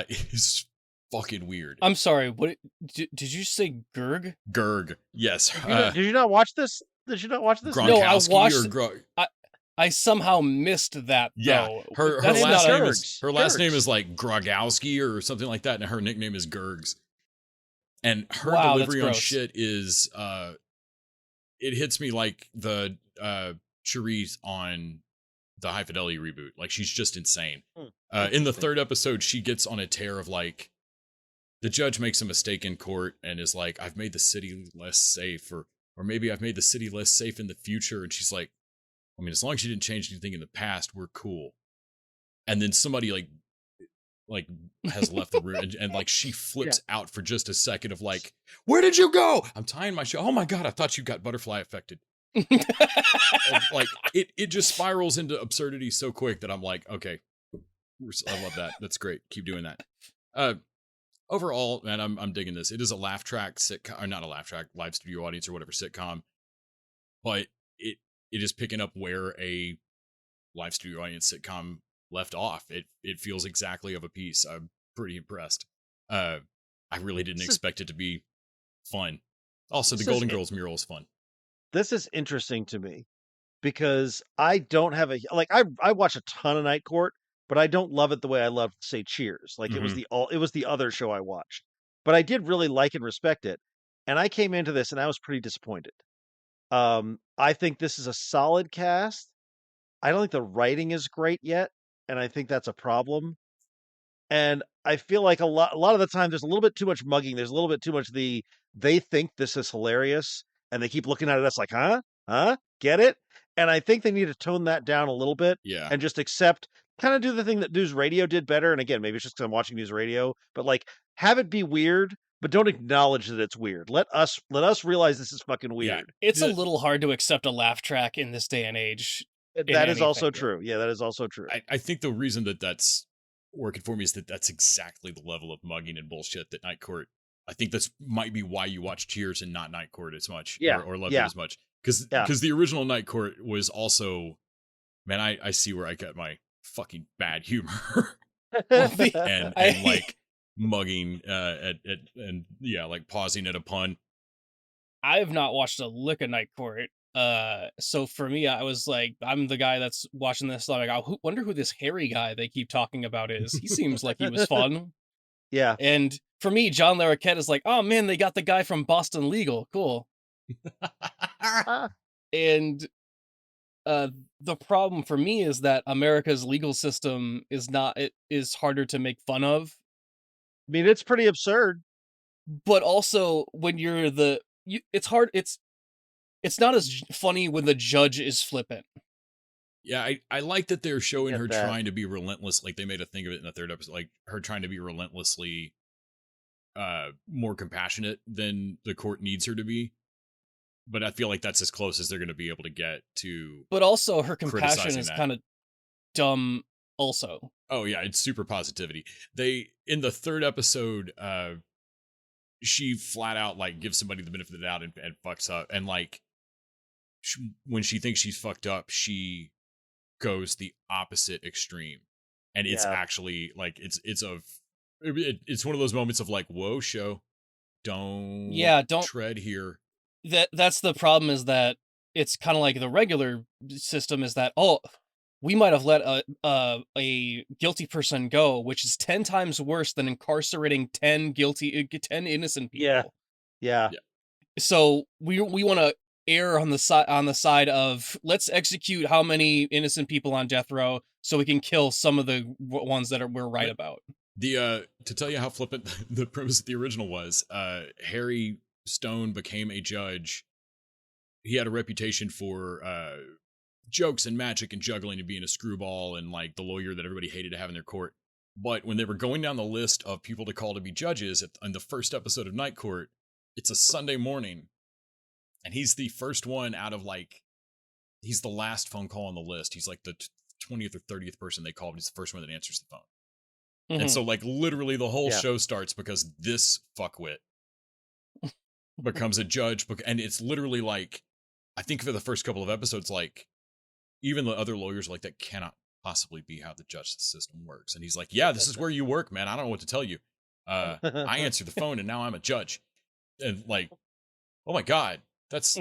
is fucking weird. I'm sorry. What did you say? Gerg? Gerg. Yes. Did you not watch this? Did you not watch this? No, I watched. I somehow missed that. Yeah, though. her last name is like Grogowski or something like that, and her nickname is Gergs. And her delivery on shit is it hits me like the Cherise on the High Fidelity reboot. Like she's just insane. In the 3rd episode, she gets on a tear of like the judge makes a mistake in court and is like, I've made the city less safe, or maybe I've made the city less safe in the future. And she's like, I mean, as long as you didn't change anything in the past, we're cool. And then somebody like has left the room and like she flips out for just a second of like, where did you go? I'm tying my show. Oh my God, I thought you got butterfly affected. Like it just spirals into absurdity so quick that I'm like, okay, I love that. That's great. Keep doing that. Overall, man, I'm digging this. It is a laugh track sitcom, or not a laugh track, live studio audience or whatever sitcom, but it is picking up where a live studio audience sitcom left off. It feels exactly of a piece. I'm pretty impressed. I really didn't expect it to be fun. Also, the Golden Girls mural is fun. This is interesting to me because I don't have I watch a ton of Night Court, but I don't love it the way I love, say, Cheers. Like it was the other show I watched, but I did really like and respect it. And I came into this and I was pretty disappointed. I think this is a solid cast. I don't think the writing is great yet, and I think that's a problem. And I feel like a lot of the time there's a little bit too much mugging. There's a little bit too much they think this is hilarious and they keep looking at us like, huh? Get it? And I think they need to tone that down a little bit and just accept, kind of do the thing that News Radio did better. And again, maybe it's just because I'm watching News Radio, but like have it be weird, but don't acknowledge that it's weird. Let us realize this is fucking weird. It's a little hard to accept a laugh track in this day and age. That is also true. Yeah, that is also true. I think the reason that's working for me is that's exactly the level of mugging and bullshit that Night Court. I think that's might be why you watch Cheers and not Night Court as much, or love it as much, because the original Night Court was also, man, I see where I got my fucking bad humor and like mugging and like pausing at a pun. I have not watched a lick of Night Court. So for me, I was like, I'm the guy that's watching this. I'm like, I wonder who this hairy guy they keep talking about is. He seems like he was fun. Yeah. And for me, John Larroquette is like, oh man, they got the guy from Boston Legal. Cool. And the problem for me is that America's legal system is harder to make fun of. I mean, it's pretty absurd. But also when you're it's hard. It's not as funny when the judge is flippant. Yeah, I like that they're showing her trying to be relentless. Like they made a thing of it in the third episode, like her trying to be relentlessly more compassionate than the court needs her to be. But I feel like that's as close as they're going to be able to get to. But also her compassion is kind of dumb also. Oh yeah, it's super positivity. They, in the third episode, she flat out like gives somebody the benefit of the doubt and fucks up. And like when she thinks she's fucked up, she goes the opposite extreme. And it's actually like it's one of those moments of like, whoa, show, don't tread here. That's the problem, is that it's kind of like the regular system is that, oh, we might have let a guilty person go, which is 10 times worse than incarcerating 10 innocent people. Yeah. So we want to err on the side of let's execute how many innocent people on death row so we can kill some of the ones that we're right about. To tell you how flippant the premise of the original was, Harry Stone became a judge. He had a reputation for jokes and magic and juggling and being a screwball and like the lawyer that everybody hated to have in their court. But when they were going down the list of people to call to be judges in the first episode of Night Court, it's a Sunday morning. And he's the first one out of he's the last phone call on the list. He's like the 20th or 30th person they call, but he's the first one that answers the phone. Mm-hmm. And so like literally the whole show starts because this fuckwit becomes a judge. And it's literally like, I think for the first couple of episodes, like even the other lawyers are like, that cannot possibly be how the justice system works. And he's like, yeah, this is where you work, man. I don't know what to tell you. I answer the phone and now I'm a judge. And like, oh my God. That's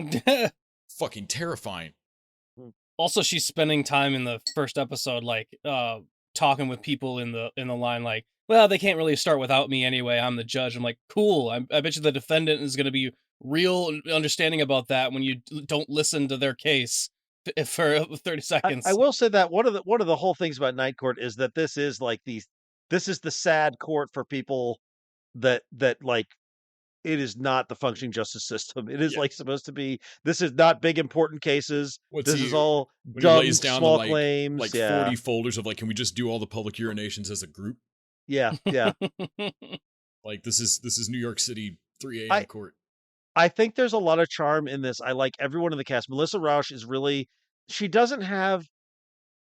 fucking terrifying. Also, she's spending time in the first episode, like, talking with people in the line, like, well, they can't really start without me anyway. I'm the judge. I'm like, cool. I bet you the defendant is going to be real understanding about that when you don't listen to their case for 30 seconds. I will say that one of the whole things about Night Court is that this is the sad court for people that like, it is not the functioning justice system. It is like supposed to be. This is not big important cases. This is all dumb small claims. Like 40 folders of like, can we just do all the public urinations as a group? Yeah. Like this is New York City 3 a.m. court. I think there's a lot of charm in this. I like everyone in the cast. Melissa Rauch is really. She doesn't have.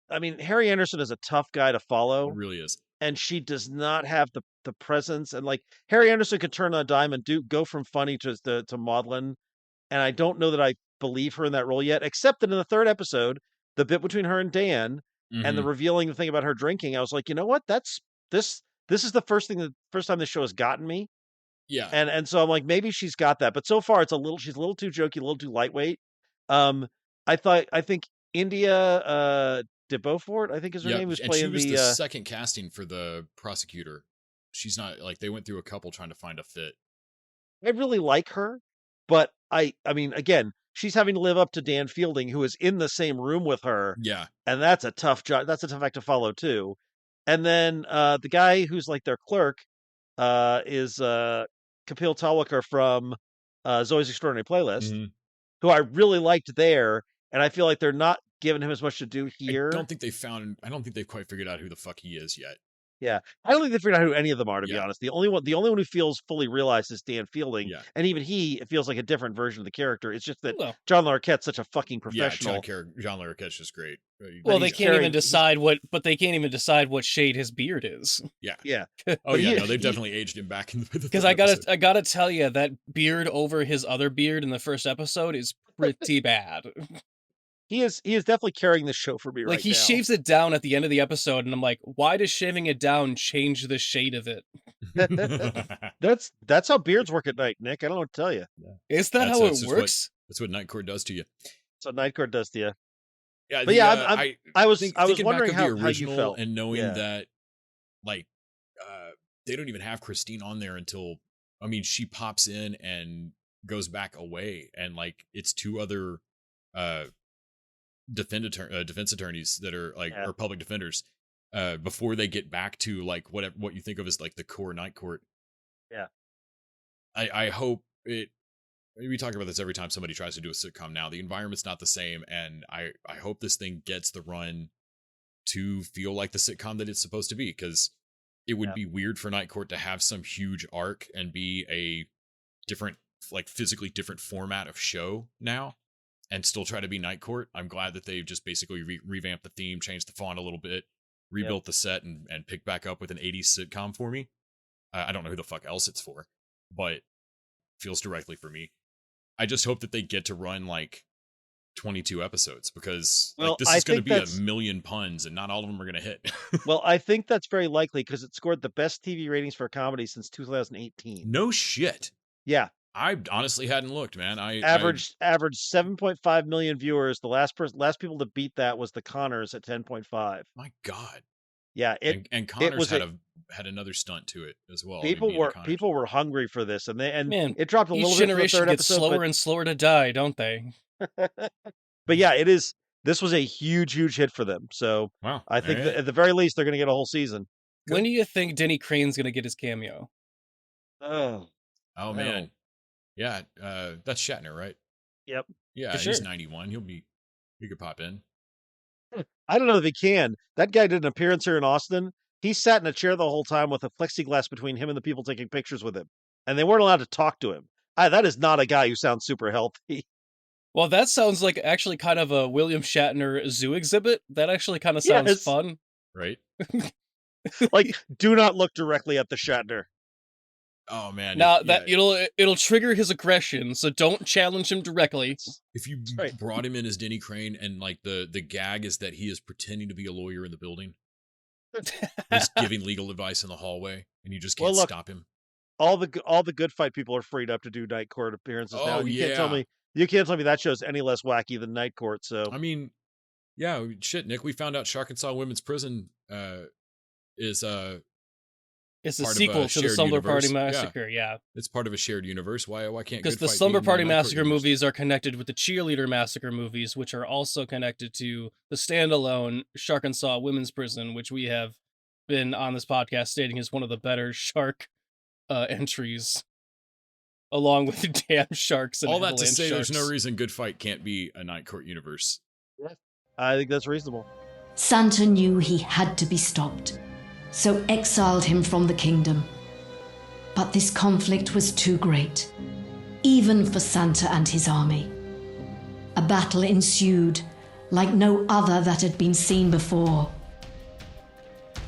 I mean, Harry Anderson is a tough guy to follow. It really is. And she does not have the presence, and like Harry Anderson could turn on a dime and go from funny to maudlin, and I don't know that I believe her in that role yet, except that in the third episode, the bit between her and Dan, and the revealing thing about her drinking, I was like, you know what? That's this is the first time this show has gotten me. Yeah. And so I'm like, maybe she's got that. But so far she's a little too jokey, a little too lightweight. I think India de Beaufort, I think is her name, who's and playing she was the second casting for the prosecutor. She's not like, they went through a couple trying to find a fit. I really like her, but I mean, again, she's having to live up to Dan Fielding, who is in the same room with her. Yeah. And that's a tough job. That's a tough act to follow too. And then the guy who's like their clerk is Kapil Talwalkar from Zoe's Extraordinary Playlist, who I really liked there, and I feel like they're not giving him as much to do here. I don't think they've quite figured out who the fuck he is yet. Yeah, I don't think they figured out who any of them are, to be honest. The only one who feels fully realized is Dan Fielding, and even it feels like a different version of the character. It's just that John Larroquette's such a fucking professional. Yeah, John Larroquette's just great. Well, they can't even decide what shade his beard is. Yeah, yeah. Oh yeah, no, they've definitely aged him back in the because I gotta tell you, that beard over his other beard in the first episode is pretty bad. He is definitely carrying the show for me right now. Like, he shaves it down at the end of the episode, and I'm like, why does shaving it down change the shade of it? That's how beards work at night, Nick. I don't know what to tell you. Yeah. Is that how it works? That's what Night Court does to you. That's what Night Court does to you. Yeah, but I was wondering how you felt, and knowing that, like, they don't even have Christine on there until, I mean, she pops in and goes back away, and like it's two other defense attorneys that are like, or public defenders, before they get back to like what you think of as like the core Night Court. Yeah, I hope it. We talk about this every time somebody tries to do a sitcom now. The environment's not the same, and I hope this thing gets the run to feel like the sitcom that it's supposed to be, because it would be weird for Night Court to have some huge arc and be a different, like physically different format of show now and still try to be Night Court. I'm glad that they've just basically revamped the theme, changed the font a little bit, rebuilt the set, and picked back up with an 80s sitcom for me. I don't know who the fuck else it's for, but it feels directly for me. I just hope that they get to run like 22 episodes, because like, this is going to be a million puns and not all of them are going to hit. Well, I think that's very likely, because it scored the best TV ratings for a comedy since 2018. No shit. Yeah. I honestly hadn't looked, man. Averaged 7.5 million viewers. The last people to beat that was the Connors at 10.5. My God. Yeah, and Connors had another stunt to it as well. People were hungry for this, and it dropped a little bit. Each generation gets slower and slower to die, don't they? But yeah, it is. This was a huge hit for them. So I think that at the very least they're going to get a whole season. When do you think Denny Crane's going to get his cameo? Oh man, yeah, that's Shatner, right? Yep. Yeah, he's 91. He could pop in. I don't know if he can. That guy did an appearance here in Austin. He sat in a chair the whole time with a plexiglass between him and the people taking pictures with him, and they weren't allowed to talk to him. That is not a guy who sounds super healthy. Well, that sounds like actually kind of a William Shatner zoo exhibit. That actually kind of sounds fun. Right? Like, do not look directly at the Shatner. Oh man! Now it'll trigger his aggression, so don't challenge him directly. If you brought him in as Denny Crane, and like the gag is that he is pretending to be a lawyer in the building, he's giving legal advice in the hallway, and you just can't stop him. All the good fight people are freed up to do Night Court appearances now. You can't tell me that show's any less wacky than Night Court. So I mean, yeah, shit, Nick. We found out Sharkensaw Women's Prison is It's a sequel to the Slumber Party Massacre, yeah. It's part of a shared universe. Why can't? Because the Slumber Party Massacre movies are connected with the Cheerleader Massacre movies, which are also connected to the standalone Sharkensaw Women's Prison, which we have been on this podcast stating is one of the better shark entries, along with damn sharks and all that to say, sharks. There's no reason Good Fight can't be a Night Court universe. I think that's reasonable. Santa knew he had to be stopped, so exiled him from the kingdom. But this conflict was too great, even for Santa and his army. A battle ensued, like no other that had been seen before.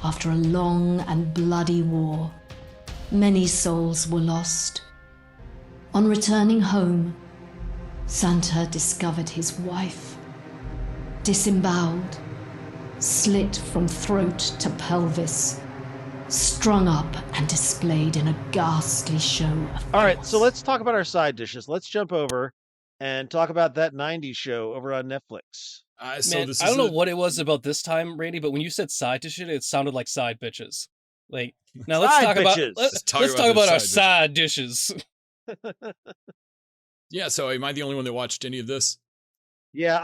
After a long and bloody war, many souls were lost. On returning home, Santa discovered his wife, disemboweled, slit from throat to pelvis, strung up and displayed in a ghastly show of All right, so chaos. let's talk about our side dishes. Let's jump over and talk about that 90s show over on Netflix. So Man, this I is don't know what it was about this time, Randy, but when you said side to shit, it sounded like side bitches. Like, now let's Side talk about bitches. let's Let's talk let's about talk the about our side side dishes. Yeah, so am I the only one that watched any of this? Yeah,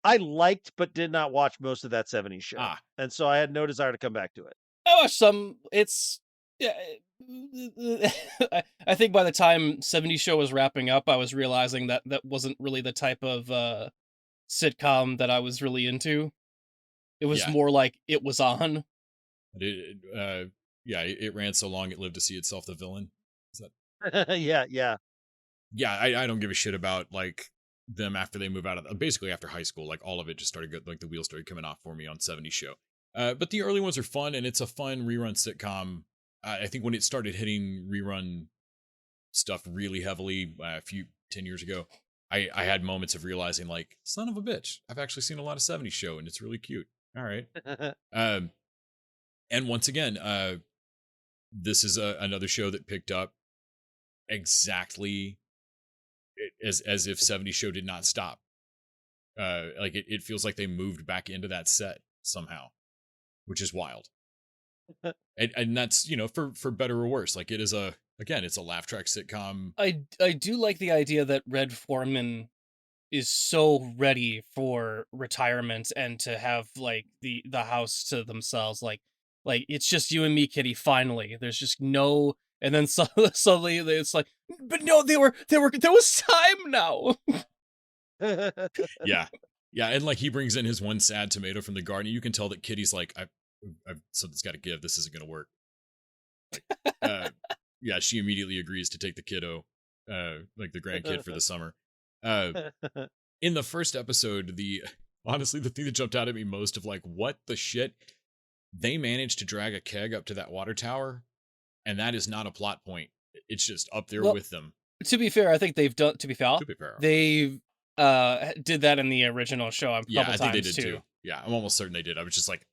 I liked but did not watch most of that 70s show. And so I had no desire to come back to it. I watched some. It's yeah. I think by the time 70 show was wrapping up, I was realizing that that wasn't really the type of sitcom that I was really into. It was Yeah. more like it was on. It ran so long it lived to see itself the villain. Is that? Yeah. Yeah, I don't give a shit about like them after they move out of basically after high school. Like all of it just started like the wheels started coming off for me on 70 show. But the early ones are fun, and it's a fun rerun sitcom. I think when it started hitting rerun stuff really heavily 10 years ago, I had moments of realizing like, son of a bitch, I've actually seen a lot of 70 show and it's really cute. All right. And once again, this is another show that picked up exactly as if 70 show did not stop. Like it feels like they moved back into that set somehow, which is wild. and that's, you know, for better or worse. Like it is it's a laugh track sitcom. I do like the idea that Red Foreman is so ready for retirement and to have like the house to themselves. Like it's just you and me, Kitty. Finally, there's just no. And then suddenly it's like, but no, there was time now. Yeah, and like he brings in his one sad tomato from the garden. You can tell that Kitty's like, I've something's got to give. This isn't gonna work. Yeah, she immediately agrees to take the kiddo, like the grandkid for the summer. In the first episode, honestly the thing that jumped out at me most of like, what the shit? They managed to drag a keg up to that water tower, and that is not a plot point. It's just up there with them. To be fair, I think they've done. To be fair, they did that in the original show a couple times they did too. Yeah, I'm almost certain they did. I was just like,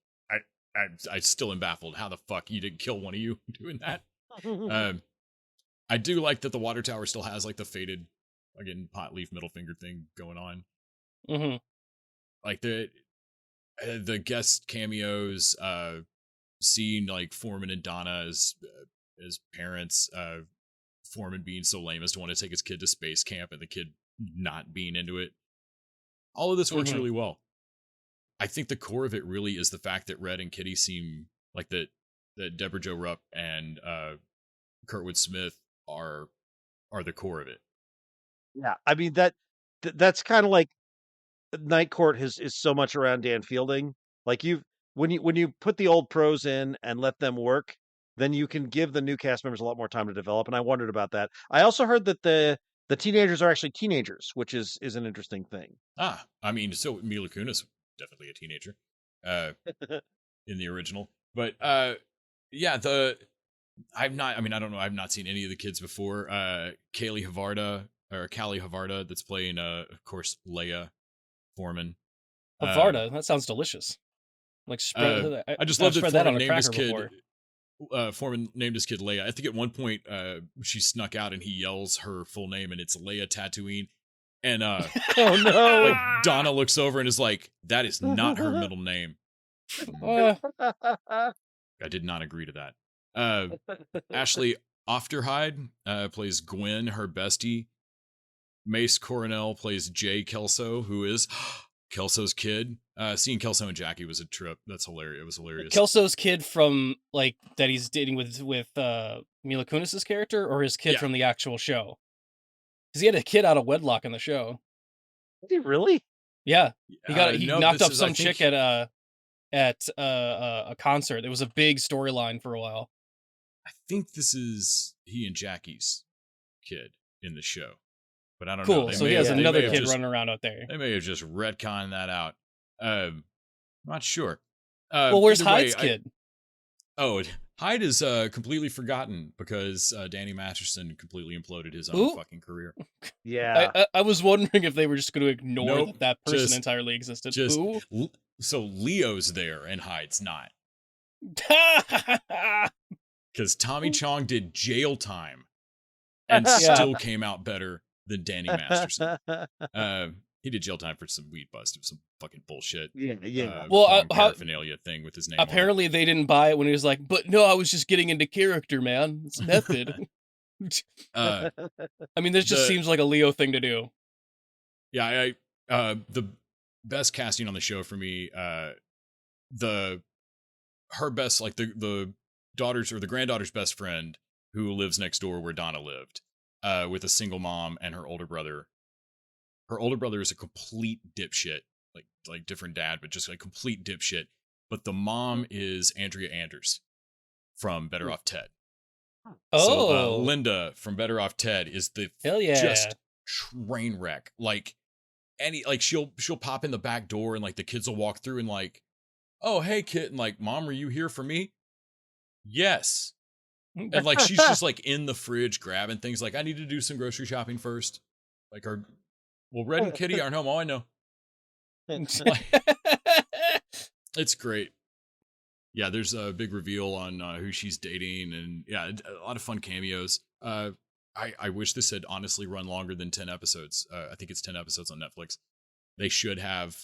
I still am baffled. How the fuck you didn't kill one of you doing that? I do like that the water tower still has like the faded, again, pot leaf middle finger thing going on. Mm-hmm. Like the guest cameos, seeing like Foreman and Donna as parents, Foreman being so lame as to want to take his kid to space camp and the kid not being into it. All of this works really well. I think the core of it really is the fact that Red and Kitty seem like that Deborah Jo Rupp and Kurtwood Smith are the core of it. Yeah, I mean that's kind of like Night Court is so much around Dan Fielding. Like when you put the old pros in and let them work, then you can give the new cast members a lot more time to develop. And I wondered about that. I also heard that the teenagers are actually teenagers, which is an interesting thing. I mean, so Mila Kunis definitely a teenager in the original, but yeah, I don't know, I've not seen any of the kids before. Callie Havarda that's playing of course Leia Foreman. Havarda, that sounds delicious. Like spread, I just love that Foreman named his kid before. Foreman named his kid Leia. I think at one point she snuck out and he yells her full name and it's Leia Tatooine. And oh no! Like Donna looks over and is like, "That is not her middle name." I did not agree to that. Ashley Ofterhide plays Gwen, her bestie. Mace Coronel plays Jay Kelso, who is Kelso's kid. Seeing Kelso and Jackie was a trip. That's hilarious. It was hilarious. Kelso's kid from like that he's dating with Mila Kunis's character, or his kid from the actual show. Because he had a kid out of wedlock in the show. Did he really? Yeah, he knocked up some chick at a concert. It was a big storyline for a while. I think this is he and Jackie's kid in the show, but I don't know. Cool. So he has another kid running around out there. They may have just retconned that out. Not sure. Well, where's Hyde's kid? Hyde is completely forgotten because Danny Masterson completely imploded his own fucking career. Yeah, I was wondering if they were just going to ignore that person entirely existed. Leo's there and Hyde's not. Because Tommy Chong did jail time and still came out better than Danny Masterson. He did jail time for some weed bust. It was some fucking bullshit. Yeah. Well, paraphernalia thing with his name. Apparently, they didn't buy it when he was like, "But no, I was just getting into character, man. It's method." I mean, this just seems like a Leo thing to do. Yeah, the best casting on the show for me, her best, like the daughter's or the granddaughter's best friend who lives next door where Donna lived, with a single mom and her older brother. Her older brother is a complete dipshit, like different dad, but just like complete dipshit. But the mom is Andrea Anders from Better Off Ted. Oh, so Linda from Better Off Ted is the just train wreck. Like she'll pop in the back door and like the kids will walk through and like, oh hey kid, and like, Mom, are you here for me? Yes. And like she's just like in the fridge grabbing things, like, I need to do some grocery shopping first. Like Red and Kitty aren't home. Oh, I know. It's great. Yeah, there's a big reveal on who she's dating, and yeah, a lot of fun cameos. I wish this had honestly run longer than 10 episodes. I think it's 10 episodes on Netflix. They should have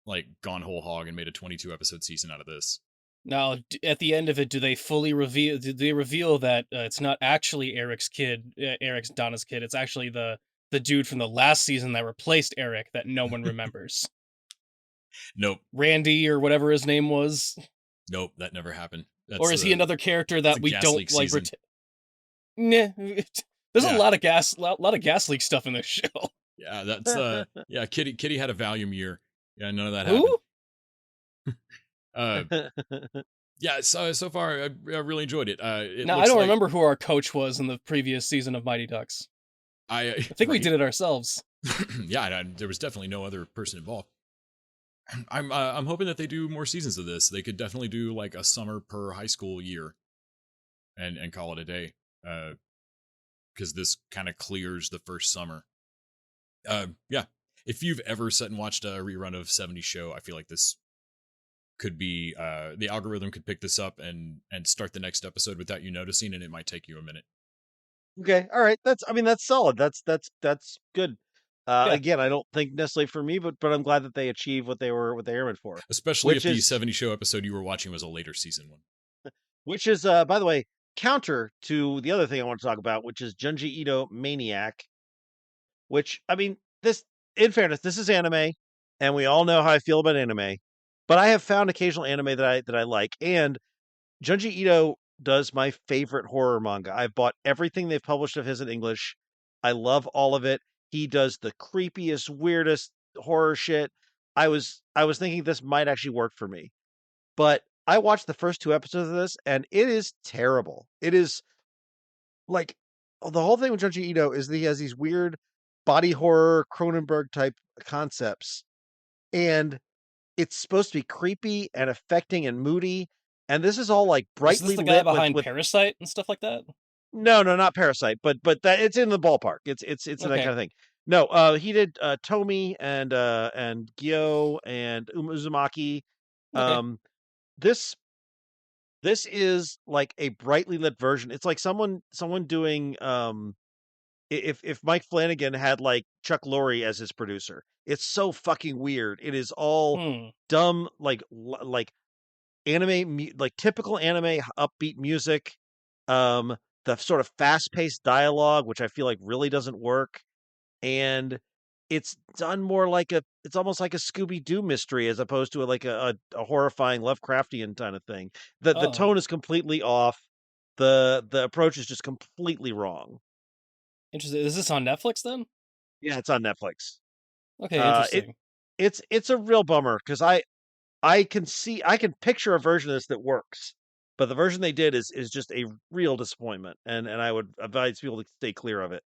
like gone whole hog and made a 22 episode season out of this. Now, at the end of it, do they reveal that it's not actually Eric's Donna's kid? It's actually the dude from the last season that replaced Eric that no one remembers. Nope. Randy or whatever his name was. Nope, that never happened. Or is he another character that we don't like? Nah, there's a lot of gas leak stuff in this show. Yeah, that's yeah. Kitty had a Valium year. Yeah, none of that happened. Yeah, so far I really enjoyed it. Now I don't remember who our coach was in the previous season of Mighty Ducks. I think we did it ourselves. Yeah, there was definitely no other person involved. I'm hoping that they do more seasons of this. They could definitely do like a summer per high school year, and call it a day. Because this kind of clears the first summer. Yeah, if you've ever sat and watched a rerun of 70s Show, I feel like this could be the algorithm could pick this up and start the next episode without you noticing, and it might take you a minute. Okay, all right. That's solid. That's good. Again, I don't think necessarily for me, but I'm glad that they achieved what they aiming for. Especially if the 70s Show episode you were watching was a later season one. Which is, by the way, counter to the other thing I want to talk about, which is Junji Ito Maniac. Which, I mean, this, in fairness, this is anime, and we all know how I feel about anime. But I have found occasional anime that I like, and Junji Ito does my favorite horror manga. I've bought everything they've published of his in English. I love all of it. He does the creepiest, weirdest horror shit. I was thinking this might actually work for me. But I watched the first 2 episodes of this, and it is terrible. It is like the whole thing with Junji Ito is that he has these weird body horror Cronenberg type concepts, and it's supposed to be creepy and affecting and moody. And this is all like brightly lit. Is this the guy behind Parasite and stuff like that? No, not Parasite, but that it's in the ballpark. It's that kind of thing. No, he did Tomi and Gyo and Uzumaki. Okay. This is like a brightly lit version. It's like someone doing if Mike Flanagan had like Chuck Lorre as his producer. It's so fucking weird. It is all dumb, like anime, like typical anime upbeat music. The sort of fast-paced dialogue, which I feel like really doesn't work, and it's done more like it's almost like a Scooby-Doo mystery as opposed to a horrifying Lovecraftian kind of thing. The tone is completely off. The approach is just completely wrong. Interesting. Is this on Netflix then? Yeah, it's on Netflix. Okay, interesting. It's a real bummer because I can picture a version of this that works. But the version they did is just a real disappointment, and I would advise people to stay clear of it.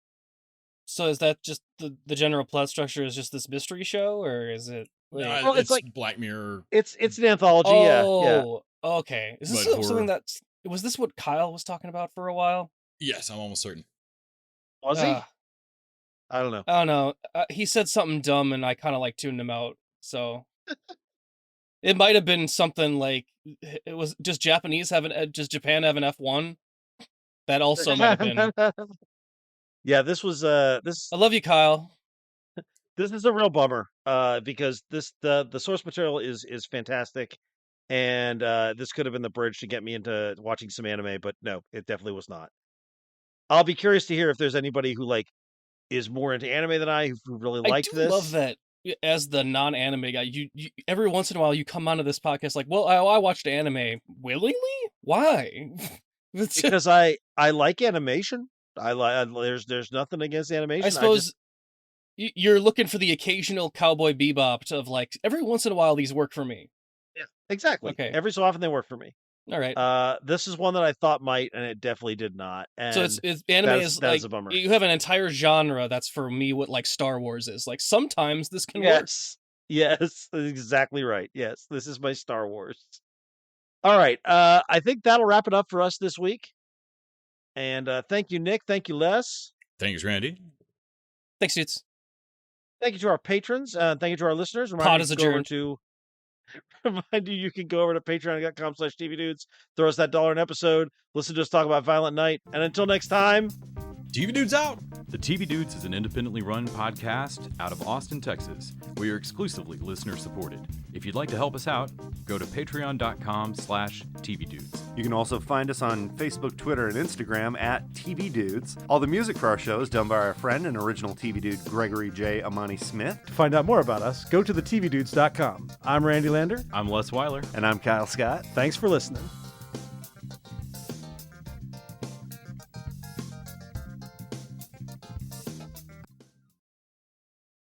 So is that just the general plot structure is just this mystery show, or is it? No, it's like Black Mirror. It's an anthology. Oh, okay. Is this something was this what Kyle was talking about for a while? Yes, I'm almost certain. Was he? I don't know. I don't know. He said something dumb, and I kind of like tuned him out. So It might have been something like, it was just Japan have an F1? That also might have been. Yeah, this was this I love you, Kyle. this is a real bummer because the source material is fantastic, and this could have been the bridge to get me into watching some anime, but no, it definitely was not. I'll be curious to hear if there's anybody who like is more into anime than I, who really liked I do this. love that as the non-anime guy, you every once in a while you come onto this podcast like, well, I watched anime willingly. Why? Because I like animation. I like there's nothing against animation. I suppose you're looking for the occasional Cowboy Bebop of like, every once in a while these work for me. Yeah, exactly. Okay. Every so often they work for me. All right. This is one that I thought might, and it definitely did not. And so it's anime is like, a bummer. You have an entire genre that's for me what like Star Wars is. Like sometimes this can work. Yes, exactly right. Yes, this is my Star Wars. All right. I think that'll wrap it up for us this week. And thank you, Nick. Thank you, Les. Thanks, Randy. Thanks, dudes. Thank you to our patrons. Thank you to our listeners. Pod is adjourned. Remind you can go over to patreon.com/tvdudes. Throw us that $1 an episode. Listen to us talk about Violent Night. And until next time, TV Dudes out. The TV Dudes is an independently run podcast out of Austin, Texas. We are exclusively listener supported. If you'd like to help us out, go to patreon.com/tvdudes. You can also find us on Facebook, Twitter, and Instagram at TV Dudes. All the music for our show is done by our friend and original TV Dude, Gregory J. Amani Smith. To find out more about us, go to thetvdudes.com. I'm Randy Lander. I'm Les Weiler. And I'm Kyle Scott. Thanks for listening.